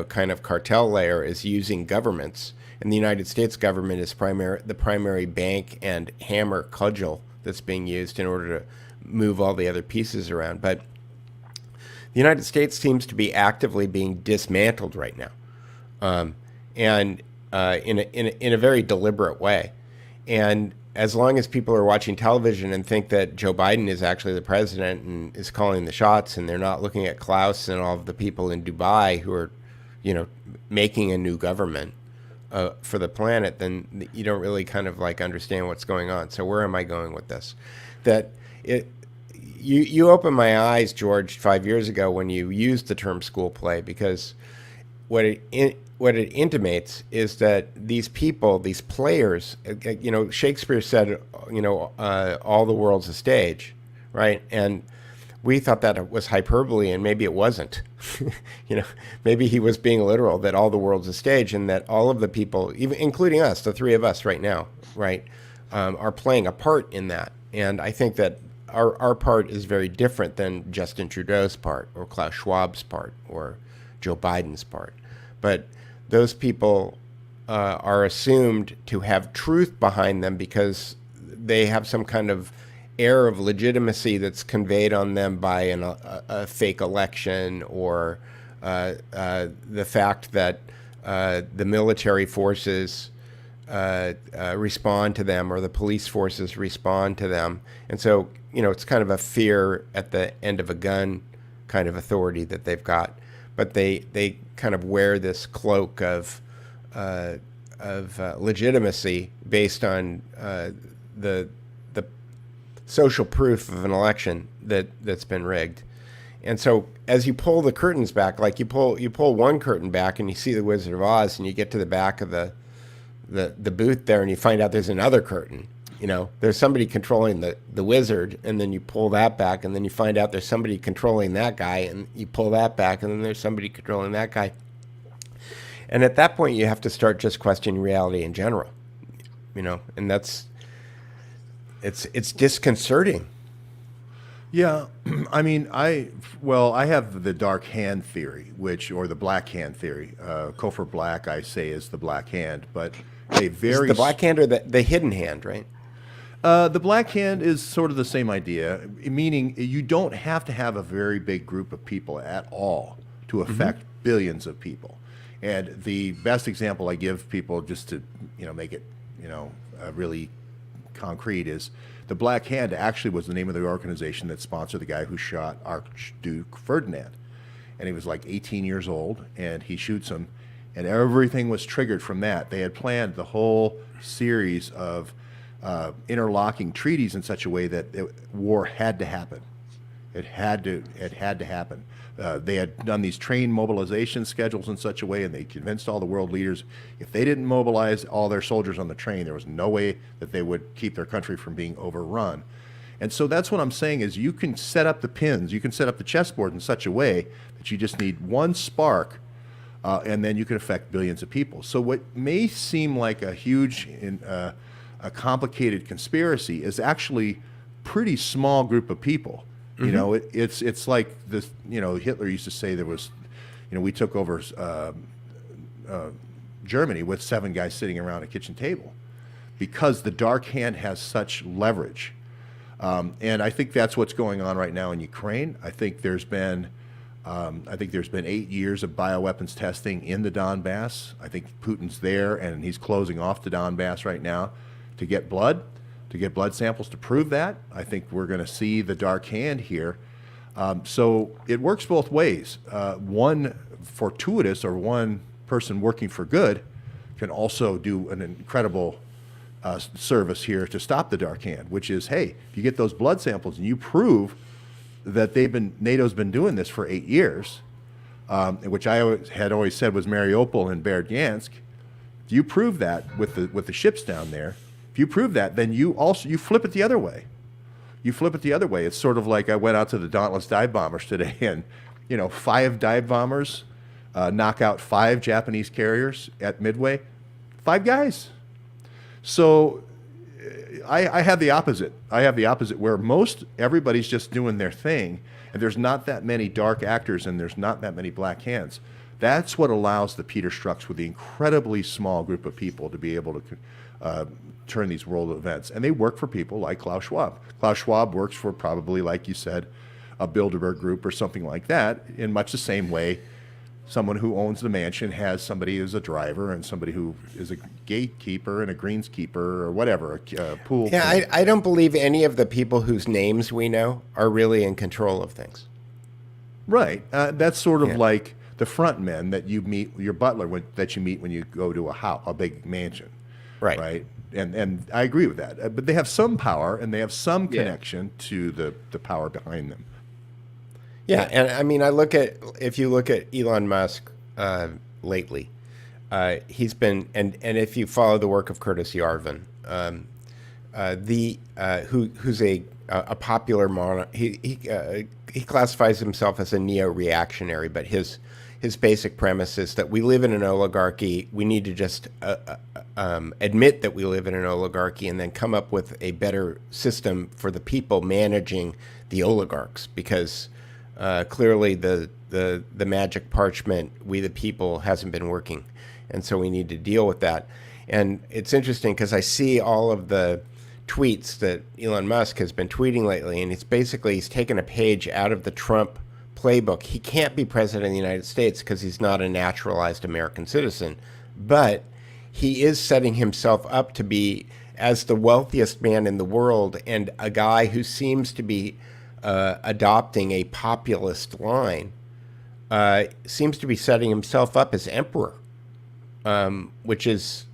kind of cartel layer, is using governments, and the United States government is the primary bank and hammer cudgel that's being used in order to move all the other pieces around. But the United States seems to be actively being dismantled right now, and in a very deliberate way. And as long as people are watching television and think that Joe Biden is actually the president and is calling the shots, and they're not looking at Klaus and all of the people in Dubai who are, making a new government for the planet, then you don't really kind of like understand what's going on. So where am I going with this? You opened my eyes, George, 5 years ago when you used the term school play, because what it intimates is that these people, these players, Shakespeare said, all the world's a stage, right? And we thought that it was hyperbole, and maybe it wasn't. You know, maybe he was being literal, that all the world's a stage, and that all of the people, even including us, the three of us right now, right, are playing a part in that. And I think that our part is very different than Justin Trudeau's part, or Klaus Schwab's part, or Joe Biden's part. But those people are assumed to have truth behind them because they have some kind of air of legitimacy that's conveyed on them by a fake election, or the fact that the military forces respond to them, or the police forces respond to them. And so, you know, it's kind of a fear at the end of a gun kind of authority that they've got. But they kind of wear this cloak of legitimacy based on the social proof of an election that's been rigged. And so as you pull the curtains back, like you pull one curtain back and you see the Wizard of Oz, and you get to the back of the booth there, and you find out there's another curtain. You know, there's somebody controlling the wizard, and then you pull that back, and then you find out there's somebody controlling that guy, and you pull that back, and then there's somebody controlling that guy. And at that point, you have to start just questioning reality in general. You know, and it's disconcerting. Yeah, I mean, I have the dark hand theory, or the black hand theory. Kofor Black, I say, is the black hand, but a very... Is the black hand or the hidden hand, right? The black hand is sort of the same idea, meaning you don't have to have a very big group of people at all to affect billions of people. And the best example I give people, just to make it really concrete, is the Black Hand actually was the name of the organization that sponsored the guy who shot Archduke Ferdinand. And he was like 18 years old, and he shoots him, and everything was triggered from that. They had planned the whole series of interlocking treaties in such a way that war had to happen. It had to happen. They had done these train mobilization schedules in such a way, and they convinced all the world leaders if they didn't mobilize all their soldiers on the train, there was no way that they would keep their country from being overrun. And so that's what I'm saying is you can set up the pins, you can set up the chessboard in such a way that you just need one spark, and then you can affect billions of people. So what may seem like a huge, a complicated conspiracy is actually pretty small group of people. You know, it's like this. Hitler used to say there was, we took over Germany with 7 guys sitting around a kitchen table, because the dark hand has such leverage, and I think that's what's going on right now in Ukraine. I think there's been 8 years of bioweapons testing in the Donbass. I think Putin's there, and he's closing off the Donbass right now to get blood samples to prove that. I think we're going to see the dark hand here. So it works both ways. One fortuitous, or one person working for good, can also do an incredible service here to stop the dark hand, which is, hey, if you get those blood samples and you prove that NATO's been doing this for 8 years, which I had always said was Mariupol and Berdyansk, if you prove that with the ships down there, if you prove that, then you flip it the other way. You flip it the other way. It's sort of like I went out to the Dauntless dive bombers today, and 5 dive bombers knock out 5 Japanese carriers at Midway. 5 guys. So I have the opposite. I have the opposite, where everybody's just doing their thing, and there's not that many dark actors, and there's not that many black hands. That's what allows the Peter Strzok's, with the incredibly small group of people, to be able to turn these world events. And they work for people like Klaus Schwab. Klaus Schwab works for, probably, like you said, a Bilderberg group or something like that, in much the same way someone who owns the mansion has somebody who's a driver, and somebody who is a gatekeeper and a greenskeeper, or whatever, a pool. Yeah, I don't believe any of the people whose names we know are really in control of things. Right. That's sort of like the front men that you meet, your butler that you meet when you go to a big mansion. Right. Right. And I agree with that. But they have some power, and they have some connection to the power behind them. Yeah, and I mean, if you look at Elon Musk lately, he's been, and if you follow the work of Curtis Yarvin, who's a popular monarch, he he classifies himself as a neo-reactionary, but his basic premise is that we live in an oligarchy. We need to just admit that we live in an oligarchy and then come up with a better system for the people managing the oligarchs, because clearly the magic parchment, we the people, hasn't been working. And so we need to deal with that. And it's interesting because I see all of the tweets that Elon Musk has been tweeting lately, and he's taken a page out of the Trump playbook. He can't be president of the United States because he's not a naturalized American citizen, but he is setting himself up to be, as the wealthiest man in the world and a guy who seems to be adopting a populist line, seems to be setting himself up as emperor, which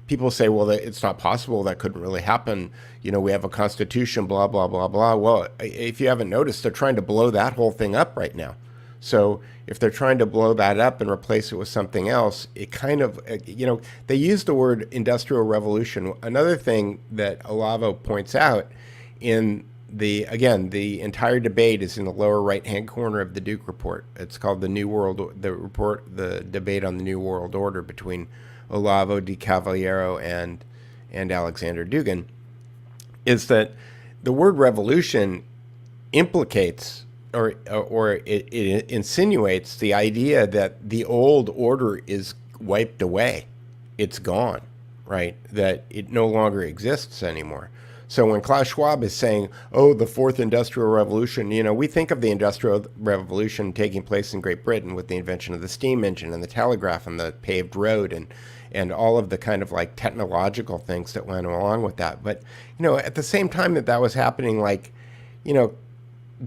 people say, well, it's not possible. That couldn't really happen. You know, we have a constitution, blah, blah, blah, blah. Well, if you haven't noticed, they're trying to blow that whole thing up right now. So if they're trying to blow that up and replace it with something else, it kind of, they use the word industrial revolution. Another thing that Olavo points out in the entire debate is in the lower right-hand corner of the Duke report. It's called the debate on the New World Order between Olavo, DiCavaliero, and Alexander Dugin, is that the word revolution implicates or it insinuates the idea that the old order is wiped away. It's gone, right? That it no longer exists anymore. So when Klaus Schwab is saying, oh, the fourth industrial revolution, we think of the industrial revolution taking place in Great Britain with the invention of the steam engine and the telegraph and the paved road and all of the kind of like technological things that went along with that. But, at the same time that was happening,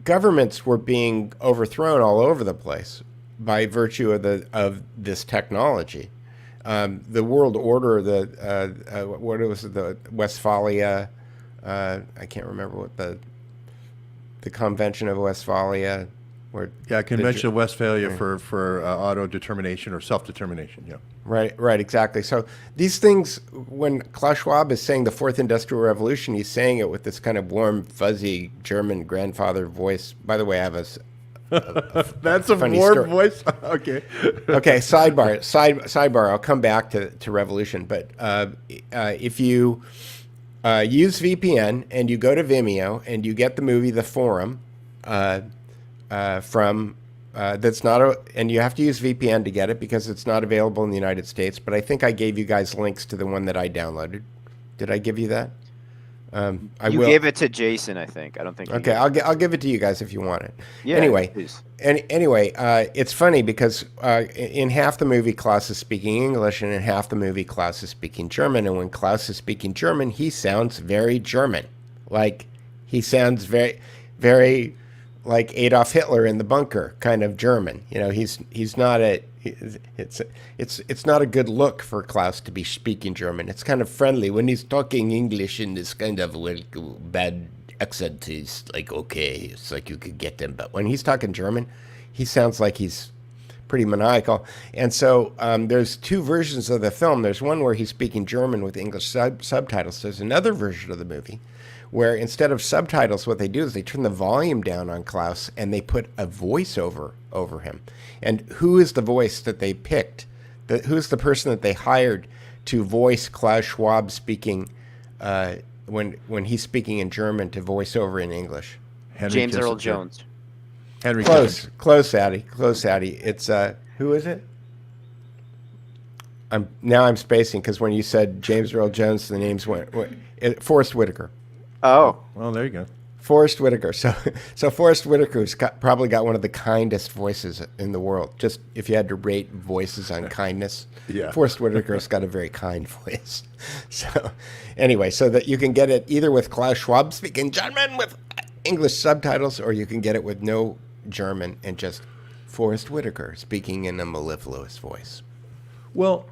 governments were being overthrown all over the place by virtue of this technology. The world order, the Westphalia, I can't remember what the Convention of Westphalia. Convention of Westphalia for auto-determination or self-determination, yeah. Right, exactly. So these things, when Klaus Schwab is saying the fourth industrial revolution, he's saying it with this kind of warm, fuzzy German grandfather voice. By the way, I have that's a warm voice? Okay. Okay, sidebar. I'll come back to revolution. But if you use VPN and you go to Vimeo and you get the movie The Forum from... and you have to use VPN to get it because it's not available in the United States. But I think I gave you guys links to the one that I downloaded. Did I give you that? You gave it to Jason, I think. I don't think. Okay, I'll give it to you guys if you want it. Yeah. Anyway, please. It's funny because in half the movie Klaus is speaking English, and in half the movie Klaus is speaking German. And when Klaus is speaking German, he sounds very German. Like he sounds very, very like Adolf Hitler in the bunker, kind of German. He's not it's not a good look for Klaus to be speaking German. It's kind of friendly when he's talking English in this kind of bad accent. He's like, okay, it's like you could get him. But when he's talking German, he sounds like he's pretty maniacal. And so there's two versions of the film. There's one where he's speaking German with English subtitles. There's another version of the movie where instead of subtitles, what they do is they turn the volume down on Klaus and they put a voiceover over him. And who is the voice that they picked? Who's the person that they hired to voice Klaus Schwab speaking when he's speaking in German to voice over in English? James Earl Jones. Henry Close, Addy. It's who is it? I'm spacing because when you said James Earl Jones, the names went Forrest Whitaker. Oh, well, there you go. Forrest Whitaker. So Forrest Whitaker's probably got one of the kindest voices in the world. Just if you had to rate voices on kindness, yeah. Forrest Whitaker's got a very kind voice. So anyway, so that you can get it either with Klaus Schwab speaking German with English subtitles, or you can get it with no German and just Forrest Whitaker speaking in a mellifluous voice. Well,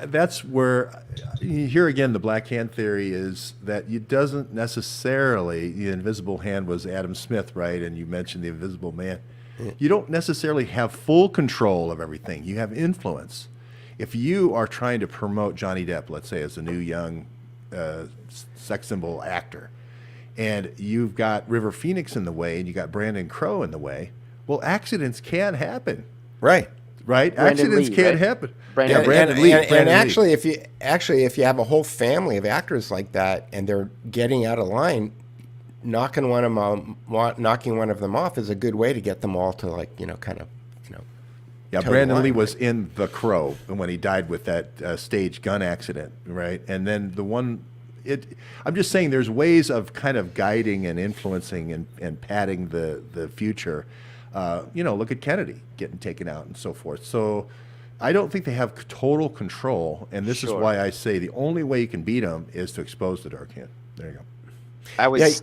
that's where, here again, the black hand theory is that it doesn't necessarily, the invisible hand was Adam Smith, right? And you mentioned the invisible man. You don't necessarily have full control of everything. You have influence. If you are trying to promote Johnny Depp, let's say, as a new young sex symbol actor, and you've got River Phoenix in the way, and you got Brandon Crow in the way, well, accidents can happen. Right. Right? Brandon Accidents Lee, can right? happen. Brandon Yeah, Lee. Brandon Lee. And Brandon Lee. actually, if you have a whole family of actors like that and they're getting out of line, knocking one of them off is a good way to get them all to kind of. Yeah, toe Brandon the Lee line, was in The Crow when he died with that stage gun accident, right? And then I'm just saying there's ways of kind of guiding and influencing and padding the future. Look at Kennedy getting taken out and so forth. So I don't think they have total control, and this is why I say the only way you can beat them is to expose the dark hand. There you go. I was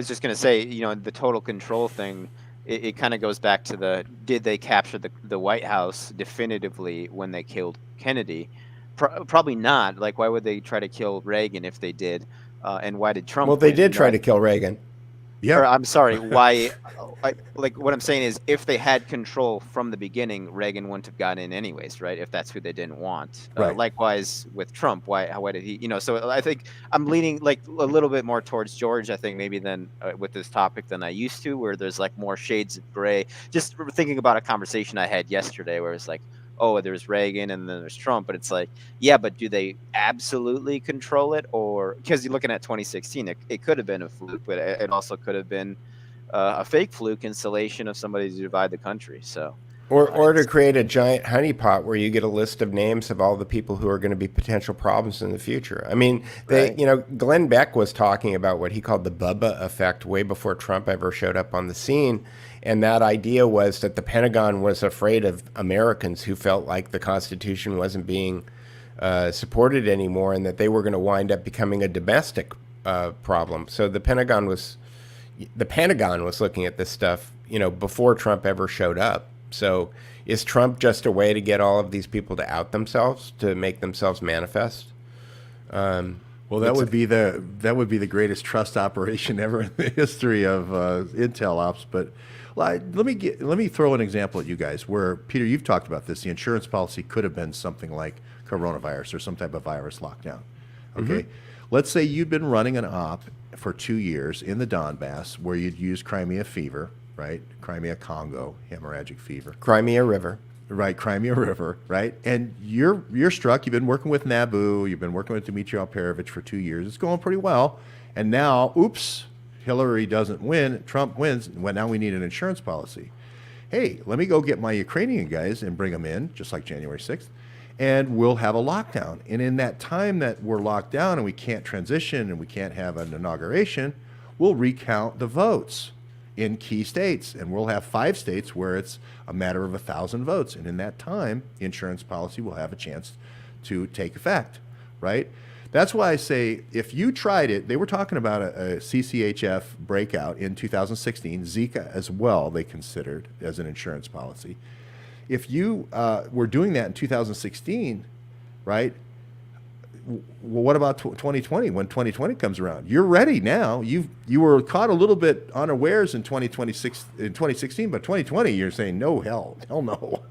just gonna say, the total control thing. It kind of goes back to did they capture the White House definitively when they killed Kennedy? Probably not. Like, why would they try to kill Reagan if they did? And why did Trump? Well, they win? did try to kill Reagan. Yeah. Or, I'm sorry. Why? Like what I'm saying is, if they had control from the beginning, Reagan wouldn't have gotten in anyways, right? If that's who they didn't want. Right. Likewise with Trump. Why did he? So I think I'm leaning like a little bit more towards George. I think maybe than with this topic than I used to, where there's like more shades of gray. Just thinking about a conversation I had yesterday, where it's like, oh, there's Reagan and then there's Trump, but it's like, yeah, but do they absolutely control it? Or because you're looking at 2016, it could have been a fluke, but it also could have been a fake fluke installation of somebody to divide the country. So, or to create a giant honeypot where you get a list of names of all the people who are going to be potential problems in the future. I mean, Glenn Beck was talking about what he called the Bubba effect way before Trump ever showed up on the scene. And that idea was that the Pentagon was afraid of Americans who felt like the Constitution wasn't being supported anymore, and that they were going to wind up becoming a domestic problem. So the Pentagon was looking at this stuff, before Trump ever showed up. So is Trump just a way to get all of these people to out themselves, to make themselves manifest? Well, that would be the greatest trust operation ever in the history of intel ops. But let me throw an example at you guys. Where, Peter, you've talked about this. The insurance policy could have been something like coronavirus or some type of virus lockdown. Okay, let's say you'd been running an op for 2 years in the Donbass, where you'd use Crimea fever, right? Crimea Congo hemorrhagic fever. Crimea River. Right, Crimea River, right? And you're struck. You've been working with NABU. You've been working with Dmitry Alperovich for 2 years. It's going pretty well. And now, oops, Hillary doesn't win. Trump wins. Well, now we need an insurance policy. Hey, let me go get my Ukrainian guys and bring them in, just like January 6th, and we'll have a lockdown. And in that time that we're locked down and we can't transition and we can't have an inauguration, we'll recount the votes in key states, and we'll have 5 states where it's a matter of 1,000 votes, and in that time, the insurance policy will have a chance to take effect, right? That's why I say, if you tried it, they were talking about a CCHF breakout in 2016, Zika as well, they considered as an insurance policy. If you were doing that in 2016, right, well, what about 2020? When 2020 comes around, you're ready now. You were caught a little bit unawares in 2016, but 2020, you're saying no, hell no,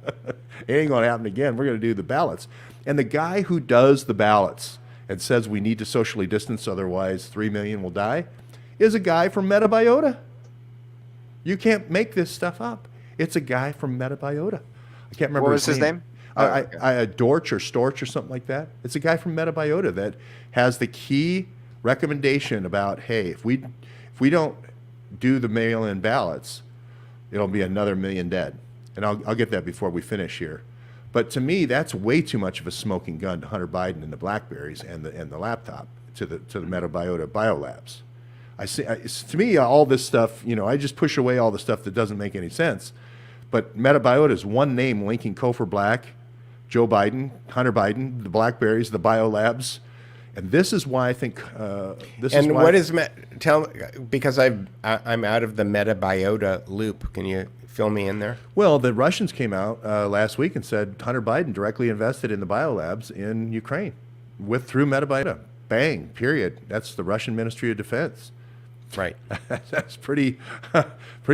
it ain't going to happen again. We're going to do the ballots, and the guy who does the ballots and says we need to socially distance, otherwise 3 million will die, is a guy from Metabiota. You can't make this stuff up. It's a guy from Metabiota. I can't remember what was his name. Dorch or Storch or something like that. It's a guy from Metabiota that has the key recommendation about, hey, if we don't do the mail-in ballots, it'll be another million dead. And I'll get that before we finish here. But to me, that's way too much of a smoking gun to Hunter Biden and the BlackBerries and the laptop to the Metabiota biolabs. To me, all this stuff, I just push away all the stuff that doesn't make any sense. But Metabiota is one name linking Cofer Black, Joe Biden, Hunter Biden, the BlackBerries, the biolabs, and this is why I think this is. And what is tell? Because I'm out of the Metabiota loop. Can you fill me in there? Well, the Russians came out last week and said Hunter Biden directly invested in the biolabs in Ukraine through Metabiota. Bang. Period. That's the Russian Ministry of Defense. Right. That's pretty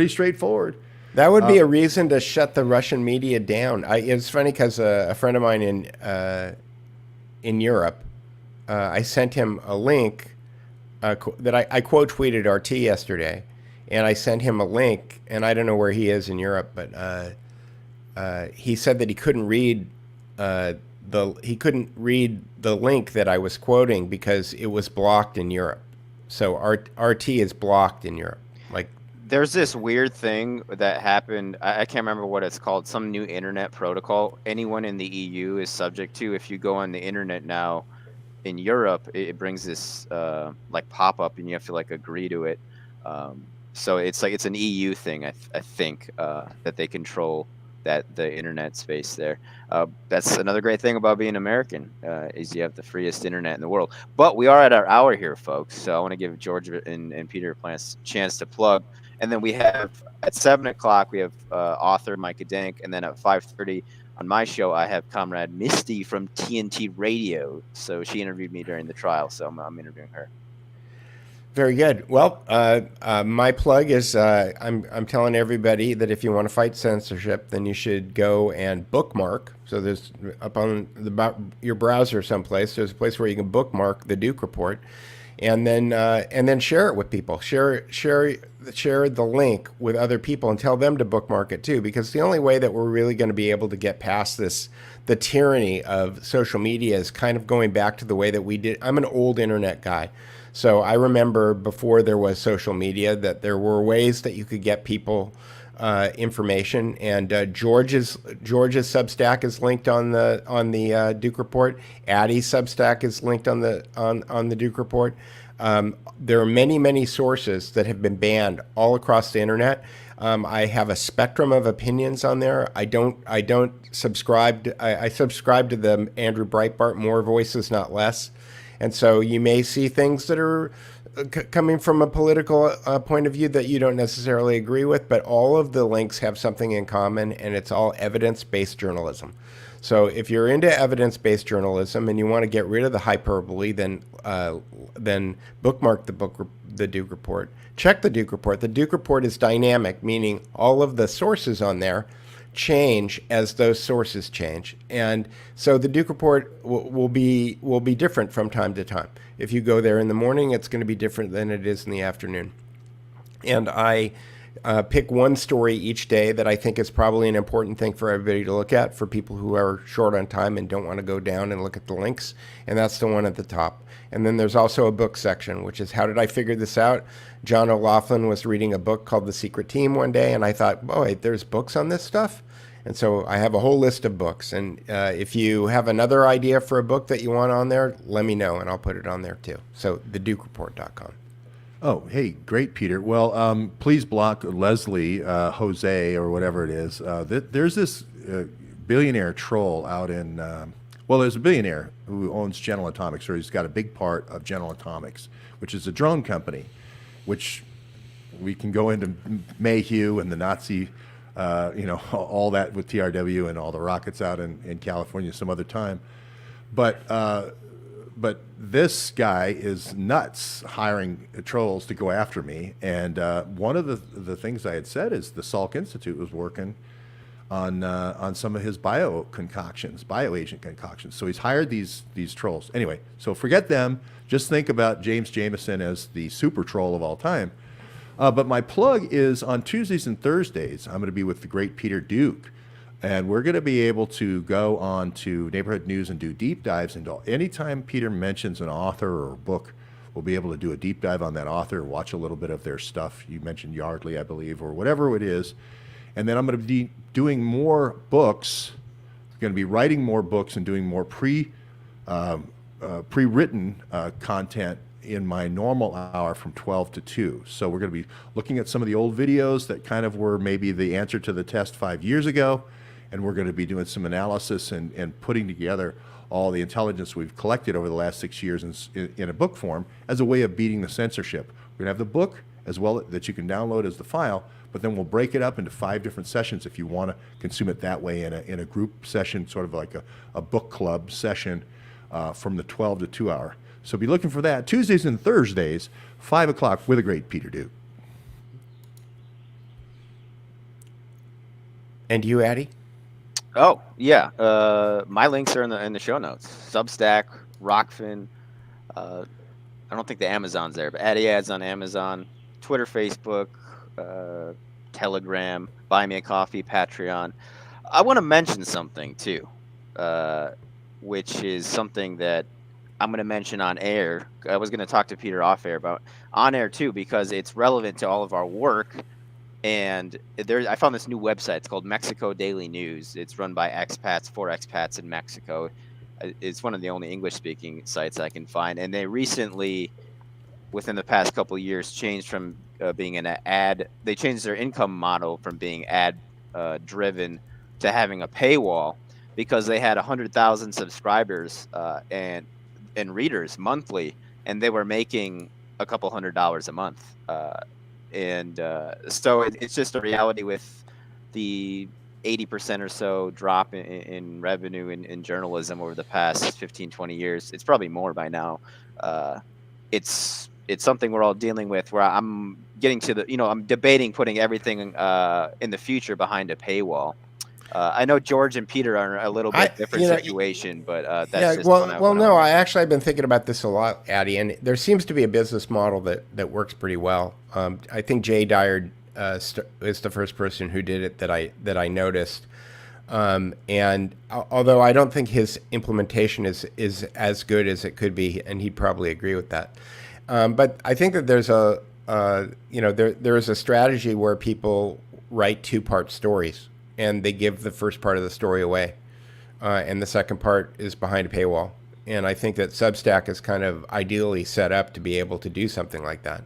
straightforward. That would be a reason to shut the Russian media down. It's funny because a friend of mine in Europe, I sent him a link that I quote tweeted RT yesterday, and I sent him a link, and I don't know where he is in Europe, but he said that he couldn't read the link that I was quoting because it was blocked in Europe. So RT is blocked in Europe. Like, There's this weird thing that happened. I can't remember what it's called. Some new internet protocol. Anyone in the EU is subject to. If you go on the internet now in Europe, it brings this like pop up, and you have to like agree to it. So it's like it's an EU thing. I think that they control the internet space there. That's another great thing about being American is you have the freest internet in the world. But we are at our hour here, folks. So I want to give George and Peter a chance to plug. And then we have at 7 o'clock we have author Micah Dank, and then at 5:30 on my show I have Comrade Misty from TNT Radio. So she interviewed me during the trial, so I'm interviewing her. very good. Well, my plug is I'm telling everybody that if you want to fight censorship, then you should go and bookmark. So there's up on your browser someplace. There's a place where you can bookmark the Duke Report, and then share it with people. Share the link with other people and tell them to bookmark it too. Because the only way that we're really going to be able to get past the tyranny of social media is kind of going back to the way that we did. I'm an old internet guy. So I remember before there was social media that there were ways that you could get people information. And George's Substack is linked on the Duke Report. Addy's Substack is linked on the Duke Report. There are many sources that have been banned all across the internet. I have a spectrum of opinions on there. I don't subscribe. I subscribe to the Andrew Breitbart, more voices, not less. And so you may see things that are coming from a political point of view that you don't necessarily agree with, but all of the links have something in common, and it's all evidence-based journalism. So if you're into evidence-based journalism and you want to get rid of the hyperbole, then bookmark the Duke Report. Check the Duke Report. The Duke Report is dynamic, meaning all of the sources on there change as those sources change, and so the Duke Report will be different from time to time. If you go there in the morning, it's going to be different than it is in the afternoon. And I pick one story each day that I think is probably an important thing for everybody to look at, for people who are short on time and don't want to go down and look at the links, and that's the one at the top. And then there's also a book section, which is how did I figure this out? John O'Loughlin was reading a book called The Secret Team one day, and I thought, boy, there's books on this stuff? And so I have a whole list of books. And if you have another idea for a book that you want on there, let me know, and I'll put it on there too. So thedukereport.com. Oh, hey, great, Peter. Well, please block Leslie, Jose, or whatever it is. There's this billionaire troll out in, there's a billionaire who owns General Atomics, or he's got a big part of General Atomics, which is a drone company, which we can go into Mayhew and the Nazi, all that with TRW and all the rockets out in California some other time. But this guy is nuts hiring trolls to go after me. And one of the things I had said is the Salk Institute was working on some of his bioagent concoctions. So he's hired these trolls. Anyway, so forget them. Just think about James Jameson as the super troll of all time. But my plug is on Tuesdays and Thursdays, I'm going to be with the great Peter Duke. And we're going to be able to go on to Neighborhood News and do deep dives into anytime Peter mentions an author or a book, we'll be able to do a deep dive on that author, watch a little bit of their stuff. You mentioned Yardley, I believe, or whatever it is. And then I'm going to be doing more books. I'm going to be writing more books and doing more pre-written content in my normal hour from 12 to 2. So we're going to be looking at some of the old videos that kind of were maybe the answer to the test 5 years ago. And we're going to be doing some analysis and putting together all the intelligence we've collected over the last 6 years in a book form as a way of beating the censorship. We're going to have the book as well that you can download as the file, but then we'll break it up into 5 different sessions if you want to consume it that way in a group session, sort of like a book club session from the 12 to 2 hour. So be looking for that. Tuesdays and Thursdays, 5 o'clock with a great Peter Duke. And you, Addy? Oh, yeah. My links are in the show notes. Substack, Rockfin, I don't think the Amazon's there, but Addy ads on Amazon, Twitter, Facebook, Telegram, Buy Me a Coffee, Patreon. I want to mention something too, which is something that I'm going to mention on air. I was going to talk to Peter off air about on air too, because it's relevant to all of our work. And I found this new website. It's called Mexico Daily News. It's run by expats for expats in Mexico. It's one of the only English-speaking sites I can find. And they recently, within the past couple of years, changed from being an ad. They changed their income model from being ad driven to having a paywall, because they had 100,000 subscribers and readers monthly, and they were making a couple $100 a month. So it's just a reality with the 80% or so drop in revenue in journalism over the past 15, 20 years. It's probably more by now. It's something we're all dealing with, where I'm getting to I'm debating putting everything in the future behind a paywall. I know George and Peter are in a little bit different situation, but that's just I actually have been thinking about this a lot, Addy, and there seems to be a business model that works pretty well. I think Jay Dyer is the first person who did it that I noticed, and although I don't think his implementation is as good as it could be, and he'd probably agree with that, but I think that there's there is a strategy where people write two-part stories, and they give the first part of the story away, and the second part is behind a paywall. And I think that Substack is kind of ideally set up to be able to do something like that.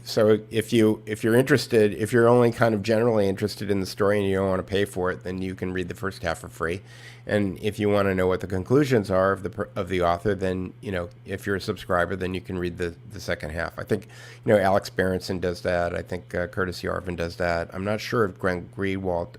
So if you're interested, if you're only kind of generally interested in the story and you don't want to pay for it, then you can read the first half for free. And if you want to know what the conclusions are of the author, then if you're a subscriber, then you can read the second half. I think Alex Berenson does that. I think Curtis Yarvin does that. I'm not sure if Glenn Greenwald.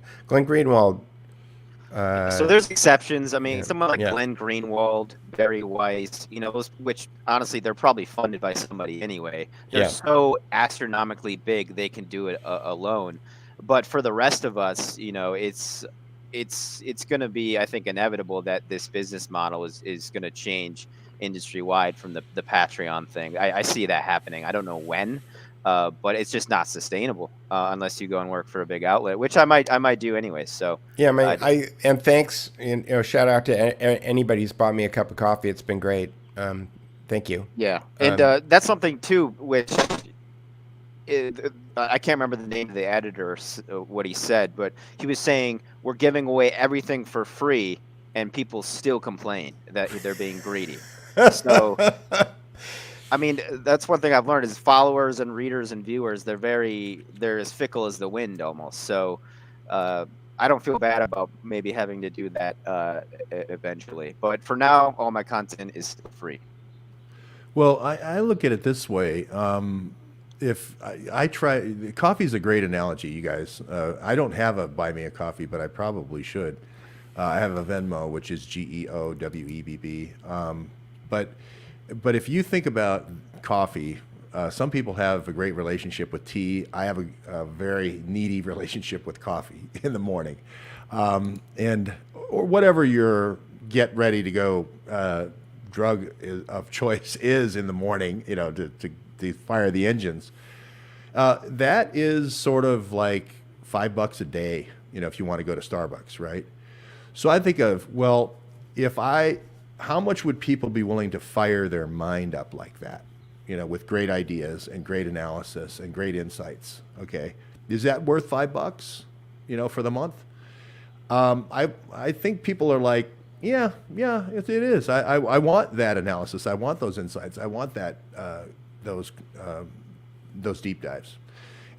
So there's exceptions. I mean, someone like Glenn Greenwald, Barry Weiss, those, which honestly they're probably funded by somebody anyway. They're so astronomically big they can do it alone. But for the rest of us, it's going to be, I think, inevitable that this business model is going to change industry wide from the Patreon thing. I see that happening. I don't know when. But it's just not sustainable unless you go and work for a big outlet, which I might do anyway. So and thanks, shout out to anybody who's bought me a cup of coffee. It's been great. Thank you. Yeah, and that's something too, which I can't remember the name of the editor, what he said, but he was saying we're giving away everything for free, and people still complain that they're being greedy. So. I mean, that's one thing I've learned is followers and readers and viewers, they're as fickle as the wind almost. So I don't feel bad about maybe having to do that eventually. But for now, all my content is still free. Well, I look at it this way. If I try, coffee is a great analogy, you guys. I don't have a Buy Me a Coffee, but I probably should. I have a Venmo, which is GEOWEBB. But if you think about coffee, some people have a great relationship with tea. I have a very needy relationship with coffee in the morning, or whatever your get ready to go drug of choice is in the morning. To fire the engines. That is sort of like $5 a day. If you want to go to Starbucks, right? So I think of how much would people be willing to fire their mind up like that, with great ideas and great analysis and great insights? Okay, is that worth $5, for the month? I think people are like, yeah, it is. I want that analysis. I want those insights. I want that those deep dives.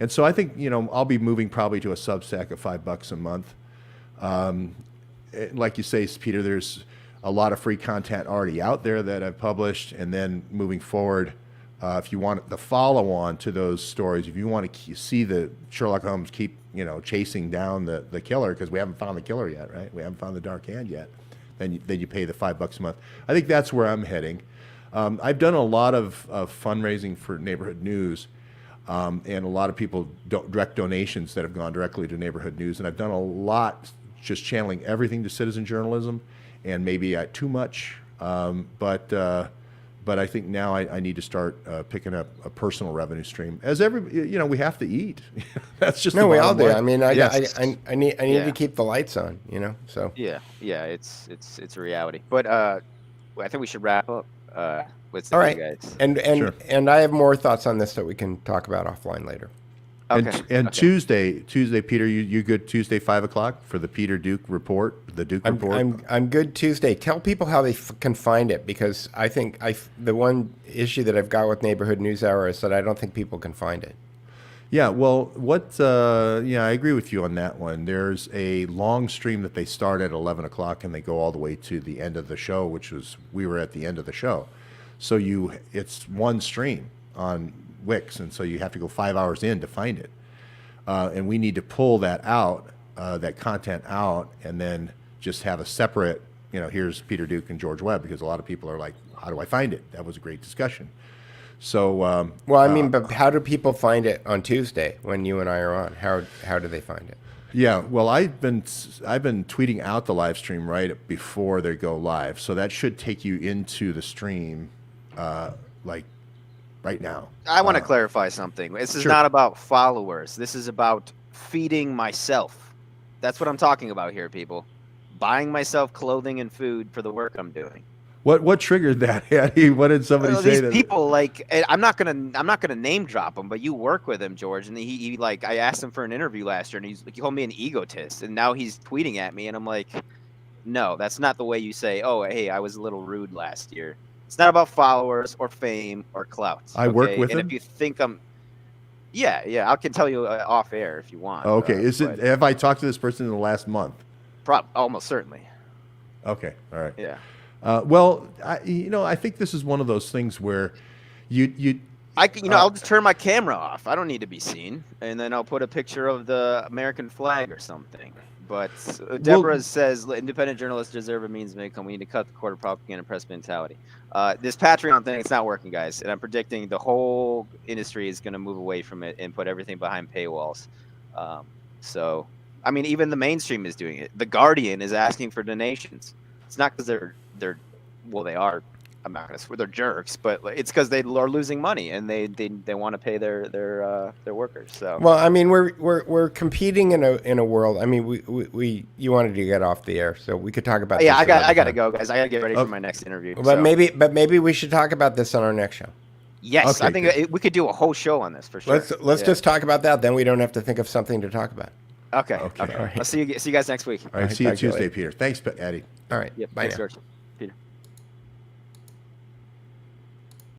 And so I think I'll be moving probably to a Substack of $5 a month. Like you say, Peter, there's a lot of free content already out there that I've published, and then moving forward, if you want the follow-on to those stories, if you want to see the Sherlock Holmes keep chasing down the killer, because we haven't found the killer yet, right? We haven't found the Dark Hand yet. Then you pay the $5 a month. I think that's where I'm heading. I've done a lot of fundraising for Neighborhood News, and a lot of people direct donations that have gone directly to Neighborhood News, and I've done a lot just channeling everything to citizen journalism. And maybe too much But I think now I need to start picking up a personal revenue stream. As we have to eat. That's just No, the we all bottom do. line. I mean, Yes. I need Yeah. to keep the lights on, so. Yeah, it's a reality. But I think we should wrap up. What's All up, right. you guys? And I have more thoughts on this that we can talk about offline later. Okay. And okay. Tuesday, Peter, you good Tuesday 5:00 for the Peter Duke report, the Duke report. I'm good Tuesday. Tell people how they can find it, because I think the one issue that I've got with Neighborhood News Hour is that I don't think people can find it. Yeah, well, I agree with you on that one. There's a long stream that they start at 11 o'clock and they go all the way to the end of the show, we were at the end of the show. So it's one stream on Wix, and so you have to go 5 hours in to find it. And we need to pull that out, that content out, and then just have a separate, here's Peter Duke and George Webb, because a lot of people are like, how do I find it? That was a great discussion. So, Well, I mean, but how do people find it on Tuesday when you and I are on? How do they find it? yeah, well, I've been tweeting out the live stream right before they go live, so that should take you into the stream, like right now. I want to clarify something. This is Sure. not about followers. This is about feeding myself. That's what I'm talking about here, people. Buying myself clothing and food for the work I'm doing. What triggered that, Addy? What did somebody Well, say? these that people, like, I'm not gonna name drop him, but you work with him, George, and he like, I asked him for an interview last year, and he called me an egotist, and now he's tweeting at me, and I'm like, no, that's not the way you say, oh, hey, I was a little rude last year. It's not about followers or fame or clout. I work with and him? if you think yeah, I can tell you off air if you want. Okay, have I talked to this person in the last month? Almost certainly. Okay, all right. Yeah. Well, I think this is one of those things where you I'll just turn my camera off. I don't need to be seen, and then I'll put a picture of the American flag or something. But Deborah says independent journalists deserve a means to make income. We need to cut the quarter propaganda press mentality. This Patreon thing, it's not working, guys, and I'm predicting the whole industry is going to move away from it and put everything behind paywalls. So, I mean, even the mainstream is doing it. The Guardian is asking for donations. It's not because they are. I'm not gonna swear they're jerks, but it's because they are losing money and they want to pay their workers. So Well, I mean, we're competing in a world. I mean, you wanted to get off the air, so we could talk about. yeah, this I got to another go, guys. I got to get ready for my next interview. time. so. But maybe we should talk about this on our next show. Yes, Okay, I think we could do a whole show on this for sure. Let's Yeah. just talk about that. Then we don't have to think of something to talk about. Okay. Okay. I'll see you guys next week. all right, see you Talk to you Tuesday, later. Peter. Thanks, Addy. All right. Yep. Bye Thanks, now. George.